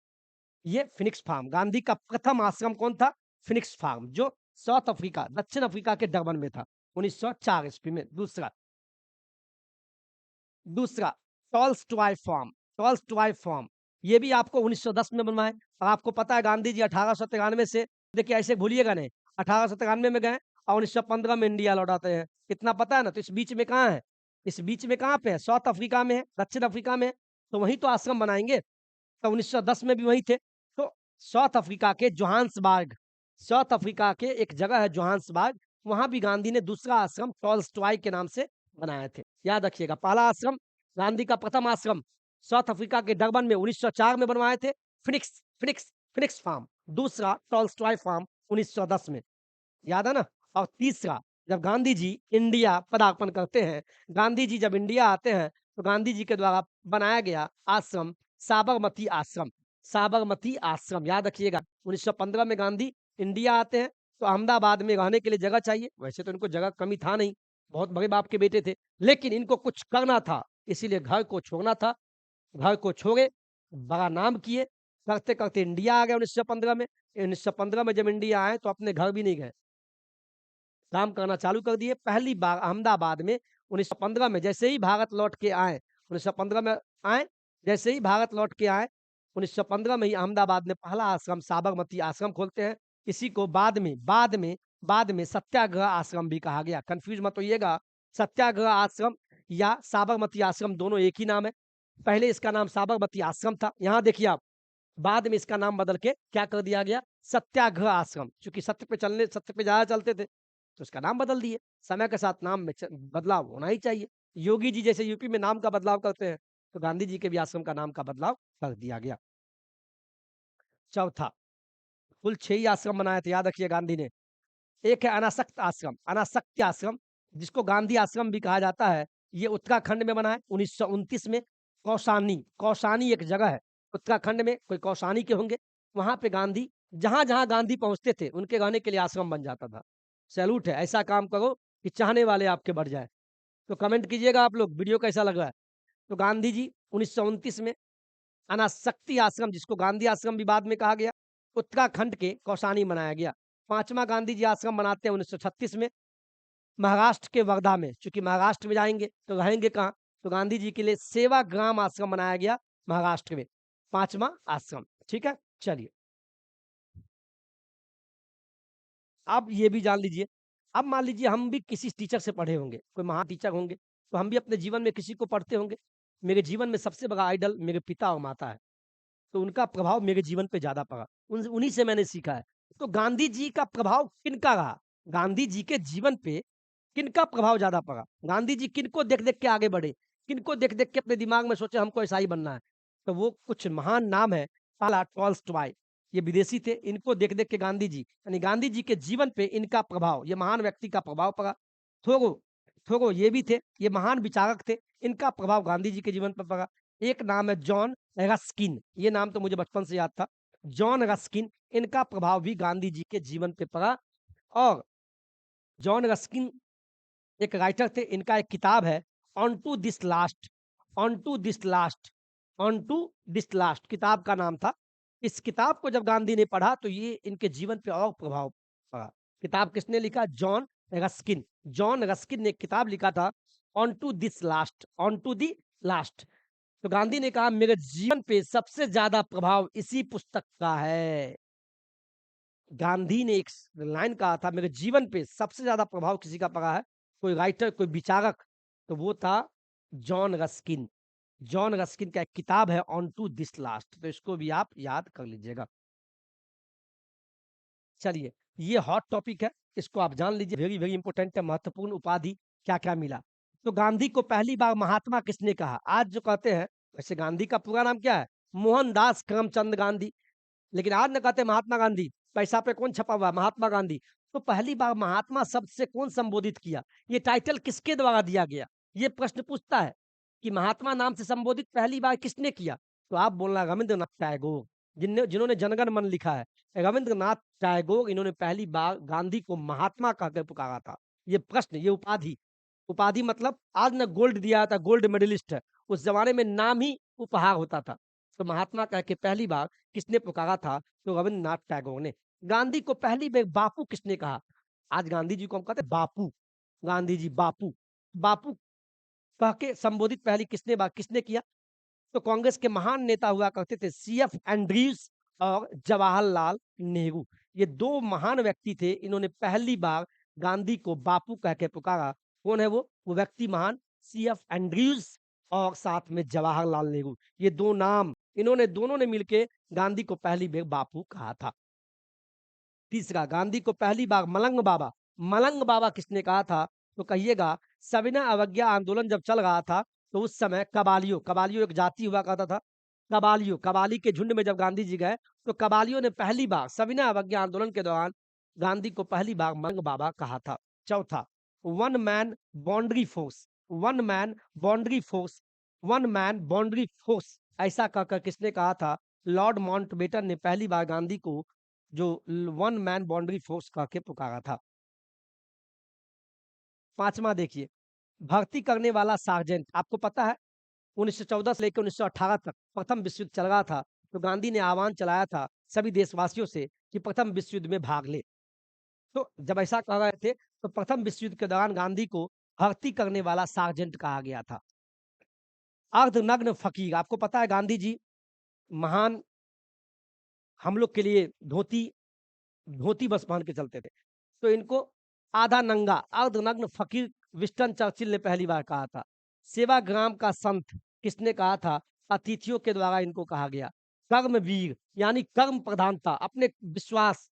ये फिनिक्स फार्म। गांधी का प्रथम आश्रम कौन था? फिनिक्स फार्म, जो साउथ अफ्रीका, दक्षिण अफ्रीका के डरबन में था, 1904 ईस्वी में। दूसरा टॉल्स्टॉय फार्म, ये भी आपको 1910 में बनवाए। और आपको पता है गांधी जी 1893 से, देखिए ऐसे भूलिएगा नहीं, 1893 में गए और 1915 में इंडिया लौट आते हैं। इतना पता है ना? तो इस बीच में कहाँ है? इस बीच में कहाँ पे है? साउथ अफ्रीका में है, दक्षिण अफ्रीका में है, तो वहीं तो आश्रम बनाएँगे। तो 1910 में भी वहीं थे। तो साउथ अफ्रीका के जोहान्सबर्ग, साउथ अफ्रीका के एक जगह है जोहान्सबर्ग, वहाँ भी गांधी ने दूसरा आश्रम टॉल्स्टॉय के नाम से बनाए थे। याद रखिएगा, पहला आश्रम गांधी का प्रथम आश्रम साउथ अफ्रीका के डरबन में 1904 में बनवाए थे, फिनिक्स फिनिक्स फिनिक्स फार्म। दूसरा टॉल्स्टॉय फार्म 1910 में। याद है ना? और तीसरा, जब गांधी जी इंडिया पदार्पण करते हैं, गांधी जी जब इंडिया आते हैं, तो गांधी जी के द्वारा बनाया गया आश्रम साबरमती आश्रम। साबरमती आश्रम याद रखिएगा। 1915 में गांधी इंडिया आते हैं, तो अहमदाबाद में रहने के लिए जगह चाहिए। वैसे तो इनको जगह कमी था नहीं, बहुत बड़े बाप के बेटे थे, लेकिन इनको कुछ करना था, इसीलिए घर को छोड़ना था। घर को छोड़े, बड़ा नाम किए, करते-करते इंडिया आ गए 1915 में। 1915 में जब इंडिया आए, तो अपने घर भी नहीं गए। काम करना चालू कर दिए। पहली बार अहमदाबाद में 1915 में जैसे ही भारत लौट के आए, 1915 में आए, जैसे ही भारत लौट के आए, 1915 में ही अहमदाबाद में पहला आश्रम साबरमती आश्रम खोलते हैं। इसी को बाद में सत्याग्रह आश्रम भी कहा गया। कन्फ्यूज़ मत होइएगा, सत्याग्रह आश्रम या साबरमती आश्रम, दोनों एक ही नाम है। पहले इसका नाम साबरमती आश्रम था। यहाँ देखिए आप, बाद में इसका नाम बदल के क्या कर दिया गया, सत्याग्रह आश्रम। चूंकि सत्य पे ज्यादा चलते थे तो इसका नाम बदल दिए। समय के साथ नाम में बदलाव होना ही चाहिए। योगी जी जैसे यूपी में नाम का बदलाव करते हैं, तो गांधी जी के भी आश्रम का नाम का बदलाव कर दिया गया। चौथा, कुल 6 ही आश्रम बनाए थे, याद रखिए गांधी ने। एक है अनासक्त आश्रम, अनासक्ति आश्रम, जिसको गांधी आश्रम भी कहा जाता है। ये उत्तराखंड में बना है 1929 में। कौसानी, कौसानी एक जगह है उत्तराखंड में, कोई कौसानी के होंगे। वहां पे गांधी, जहां जहां गांधी पहुंचते थे उनके रहने के लिए आश्रम बन जाता था। सैल्यूट है, ऐसा काम करो कि चाहने वाले आपके बढ़ जाए। तो कमेंट कीजिएगा आप लोग, वीडियो कैसा लग रहा है। तो गांधी जी 1929 में अनासक्ति आश्रम, जिसको गांधी आश्रम भी बाद में कहा गया, उत्तराखंड के कौसानी बनाया गया। पांचवा गांधी जी आश्रम बनाते हैं 1936 में, महाराष्ट्र के वर्धा में। चूंकि महाराष्ट्र में जाएंगे तो रहेंगे कहाँ, तो गांधी जी के लिए सेवाग्राम आश्रम बनाया गया महाराष्ट्र में, पांचवा आश्रम। ठीक है, चलिए अब ये भी जान लीजिए। अब मान लीजिए हम भी किसी टीचर से पढ़े होंगे, कोई महान टीचर होंगे, तो हम भी अपने जीवन में किसी को पढ़ते होंगे। मेरे जीवन में सबसे बड़ा आइडल मेरे पिता और माता है, तो उनका प्रभाव मेरे जीवन पे ज्यादा पड़ा, उन्हीं से मैंने सीखा है। तो गांधी जी का प्रभाव किनका रहा, गांधी जी के जीवन पे किनका प्रभाव ज्यादा पड़ा, गांधी जी किनको देख देख के आगे बढ़े, किनको देख देख के अपने दिमाग में सोचे हमको ऐसा ही बनना है। तो वो कुछ महान नाम है। पहला टॉल्स्टॉय, ये विदेशी थे, इनको देख देख के गांधी जी, यानी गांधी जी के जीवन पे इनका प्रभाव, ये महान व्यक्ति का प्रभाव पड़ा। थोगो, थोगो ये भी थे, ये महान विचारक थे, इनका प्रभाव गांधी जी के जीवन पर पड़ा। एक नाम है जॉन रस्किन, ये नाम तो मुझे बचपन से याद था, जॉन रस्किन, इनका प्रभाव भी गांधी जी के जीवन पे पड़ा। और जॉन रस्किन एक राइटर थे, इनका एक किताब है unto this last, unto this last, unto this last किताब का नाम था। इस किताब को जब गांधी ने पढ़ा तो ये इनके जीवन पे और प्रभाव पड़ा। किताब किसने लिखा, जॉन रस्किन। जॉन रस्किन ने एक किताब लिखा था unto this last, unto the last. तो गांधी ने कहा मेरे जीवन पे सबसे ज्यादा प्रभाव इसी पुस्तक का है। गांधी ने एक लाइन कहा था, मेरे जीवन पे सबसे ज्यादा प्रभाव किसी का पड़ा है, कोई राइटर, कोई विचारक, तो वो था जॉन रस्किन। जॉन रस्किन का एक किताब है ऑन टू दिस लास्ट, तो इसको भी आप याद कर लीजिएगा। चलिए, ये हॉट टॉपिक है, इसको आप जान लीजिए, वेरी वेरी इंपॉर्टेंट है। महत्वपूर्ण उपाधि क्या क्या मिला। तो गांधी को पहली बार महात्मा किसने कहा, आज जो कहते हैं, वैसे गांधी का पूरा नाम क्या है, मोहनदास करमचंद गांधी, लेकिन आज न कहते महात्मा गांधी। पैसा पे कौन छपा हुआ है, महात्मा गांधी। तो पहली बार महात्मा शब्द से कौन संबोधित किया, ये टाइटल किसके द्वारा दिया गया, ये प्रश्न पूछता है कि महात्मा नाम से संबोधित पहली बार किसने किया। तो आप बोलना रविंद्रनाथ टैगोर, जिन्होंने जनगण मन लिखा है, रविंद्रनाथ टैगोर, इन्होंने पहली बार गांधी को महात्मा कहकर पुकारा था। ये प्रश्न, ये उपाधि, उपाधि मतलब आज न गोल्ड दिया जाता, गोल्ड मेडलिस्ट है, उस जमाने में नाम ही उपहार होता था। तो महात्मा कह के पहली बार किसने पुकारा था, तो रविंद्रनाथ टैगोर ने। गांधी को पहली बार बापू किसने कहा, आज गांधी जी को हम कहते हैं बापू, गांधी जी बापू, बापू कह के संबोधित पहली किसने किया, तो कांग्रेस के महान नेता हुआ करते थे सीएफ एंड्रयूज और जवाहरलाल नेहरू। ये दो महान व्यक्ति थे, इन्होंने पहली बार गांधी को बापू कह के पुकारा। कौन है वो व्यक्ति महान, सीएफ एंड्रयूज और साथ में जवाहरलाल नेहरू। ये दो नाम, इन्होंने दोनों ने मिलकर गांधी को पहली बार बापू कहा था। तीसरा, गांधी को पहली बार मलंग बाबा किसने कहा था, तो कहिएगा सविनय अवज्ञा आंदोलन जब चल रहा था, तो उस समय कबालियों, कबालियों एक जाति हुआ करता था, कबालियों, कबाली के झुंड में जब गांधी जी गए, तो कबालियों ने पहली बार सविनय अवज्ञा आंदोलन के दौरान गांधी को पहली बार मलंग बाबा कहा था। चौथा, one man boundary force, one man boundary force, one man boundary force, ऐसा कहकर किसने कहा था, लॉर्ड माउंटबेटन ने पहली बार गांधी को जो वन मैन बाउंड्री फोर्स कह के पुकारा था। पांचवा देखिए, भर्ती करने वाला सार्जेंट, आपको पता है 1914 से लेकर 1918 तक प्रथम विश्व युद्ध चल रहा था, तो गांधी ने आह्वान चलाया था सभी देशवासियों से कि प्रथम विश्व युद्ध में भाग ले। तो जब ऐसा कह रहे थे, तो प्रथम विश्व युद्ध के दौरान गांधी को भर्ती करने वाला सार्जेंट कहा गया था। अर्धनग्न फकीर, आपको पता है गांधी जी महान, हम लोग के लिए धोती, धोती बस पहन के चलते थे, तो इनको आधा नंगा, अर्धनग्न फकीर विस्टन चर्चिल ने पहली बार कहा था। सेवाग्राम का संत किसने कहा था? अतिथियों के द्वारा इनको कहा गया। कर्मवीर यानी कर्म प्रधानता, अपने विश्वास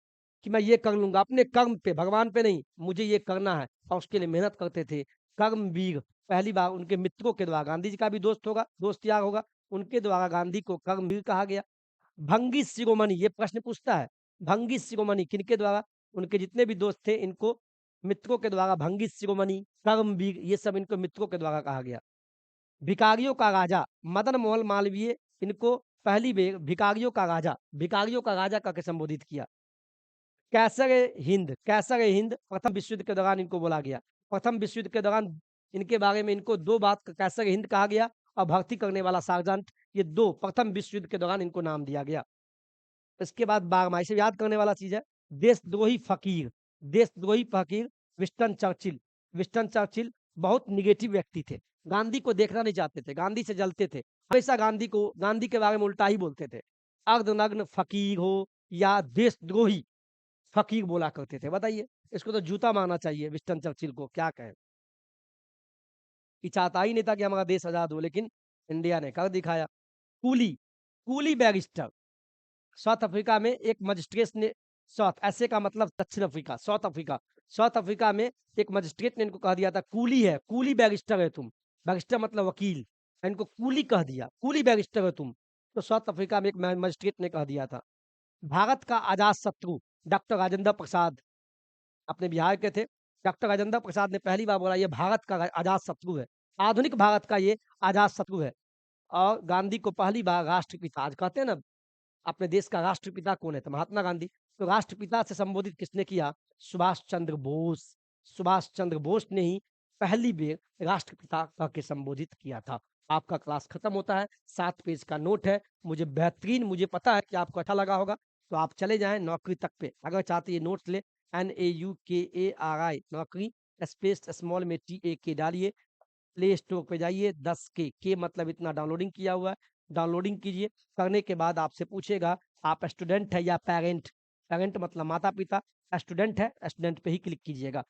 कि मैं ये कर लूँगा, अपने कर्म पे, भगवान पे नहीं, मुझे ये करना है और उसके लिए मेहनत करते थे। कर्मवीर पहली बार उनके मित्रों के द्वारा, गांधी जी का भी दोस्त होगा, दोस्त यार होगा, उनके द्वारा गांधी को कर्मवीर कहा गया। भंगी शिरोमणि, ये प्रश्न पूछता है, भंगी शिरोमणि किनके द्वारा? उनके जितने भी दोस्त थे इनको मित्रों के द्वारा भंगी शिरोमणि, कर्मवीर, ये सब इनको मित्रों के द्वारा कहा गया। भिखारियों का राजा मदन मोहन मालवीय, इनको पहली बेर भिखारियों का राजा करके संबोधित किया। कैसर हिंद प्रथम विश्व युद्ध के दौरान इनको बोला गया। प्रथम विश्व युद्ध के दौरान इनके बारे में इनको 2 बात कैसर हिंद कहा गया और भर्ती करने वाला सार्जेंट, ये 2 प्रथम विश्व युद्ध के दौरान इनको नाम दिया गया। इसके बाद 12वां, इसे याद करने वाला चीज़ है, देशद्रोही फ़कीर विंस्टन चर्चिल। विंस्टन चर्चिल बहुत नेगेटिव व्यक्ति थे। गांधी को देखना नहीं चाहते थे, गांधी से जलते थे। हमेशा गांधी के बारे में उल्टा ही बोलते थे। अर्धनग्न फ़कीर हो या देशद्रोही फ़कीर बोला करते थे। बताइए, इसको तो जूता मारना चाहिए विंस्टन चर्चिल को, क्या कहें? ये चाहता ही नहीं था कि हमारा देश आज़ाद हो, लेकिन इंडिया ने कर दिखाया। Coolie, coolie barrister south Africa में एक मजिस्ट्रेट ने, साउथ ऐसे का मतलब दक्षिण अफ्रीका, साउथ अफ्रीका में एक मजिस्ट्रेट ने इनको कह दिया था कूली है, कूली बैरिस्टर है तुम, बैरिस्टर मतलब वकील, इनको कूली कह दिया, कूली बैरिस्टर है तुम। तो साउथ अफ्रीका में एक मजिस्ट्रेट ने कह दिया था। भारत का आजाद शत्रु डॉक्टर राजेंद्र प्रसाद अपने बिहार के थे। डॉक्टर राजेंद्र प्रसाद ने पहली बार बोला ये भारत का आजाद शत्रु है, आधुनिक भारत का ये आजाद शत्रु है। और गांधी को पहली बार राष्ट्रपिता, आज कहते हैं ना अपने देश का राष्ट्रपिता कौन है? तो महात्मा गांधी। तो राष्ट्रपिता से संबोधित किसने किया? सुभाष चंद्र बोस। सुभाष चंद्र बोस ने ही पहली बार राष्ट्रपिता कह के संबोधित किया था। आपका क्लास खत्म होता है, 7 पेज का नोट है। मुझे पता है कि आपको अच्छा लगा होगा, तो आप चले जाएं नौकरी तक पे। अगर चाहते हैं नोट्स ले, NAUKARI नौकरी, स्पेस स्मॉल में TAK डालिए, प्ले स्टोर पे जाइए, 10 के मतलब इतना डाउनलोडिंग किया हुआ है, डाउनलोडिंग कीजिए। करने के बाद आपसे पूछेगा आप स्टूडेंट है या पेरेंट, पेरेंट मतलब माता पिता, स्टूडेंट है स्टूडेंट पे ही क्लिक कीजिएगा।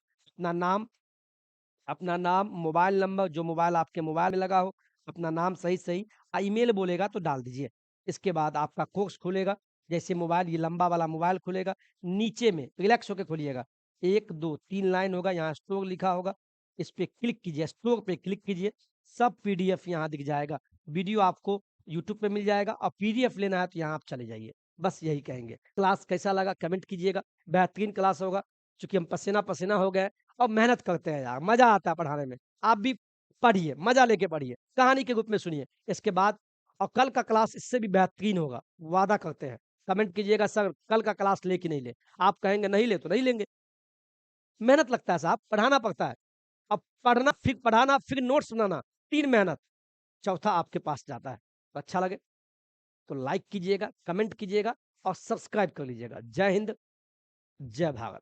अपना नाम, मोबाइल नंबर, जो मोबाइल आपके मोबाइल में लगा हो, अपना नाम सही सही, ईमेल बोलेगा तो डाल दीजिए। इसके बाद आपका कोर्स खुलेगा। जैसे मोबाइल, ये लंबा वाला मोबाइल खुलेगा, नीचे में रिलैक्स होकर खोलिएगा, 1 2 3 लाइन होगा, यहाँ स्टोर लिखा होगा, इस पे क्लिक कीजिए, स्टोर पे क्लिक कीजिए, सब पीडीएफ यहाँ दिख जाएगा। वीडियो आपको यूट्यूब पे मिल जाएगा और पीडीएफ लेना है तो यहाँ आप चले जाइए। बस यही कहेंगे। क्लास कैसा लगा कमेंट कीजिएगा। बेहतरीन क्लास होगा, चूंकि हम पसीना पसीना हो गए और मेहनत करते हैं यार, मजा आता है पढ़ाने में। आप भी पढ़िए, मजा लेके पढ़िए, कहानी के रूप में सुनिए। इसके बाद और कल का क्लास इससे भी बेहतरीन होगा, वादा करते हैं। कमेंट कीजिएगा सर कल का क्लास ले कि नहीं ले। आप कहेंगे नहीं ले तो नहीं लेंगे। मेहनत लगता है साहब, पढ़ाना पड़ता है। अब पढ़ाना फिर नोट्स बनाना, 3 मेहनत, चौथा आपके पास जाता है। तो अच्छा लगे तो लाइक कीजिएगा, कमेंट कीजिएगा और सब्सक्राइब कर लीजिएगा। जय हिंद, जय भारत।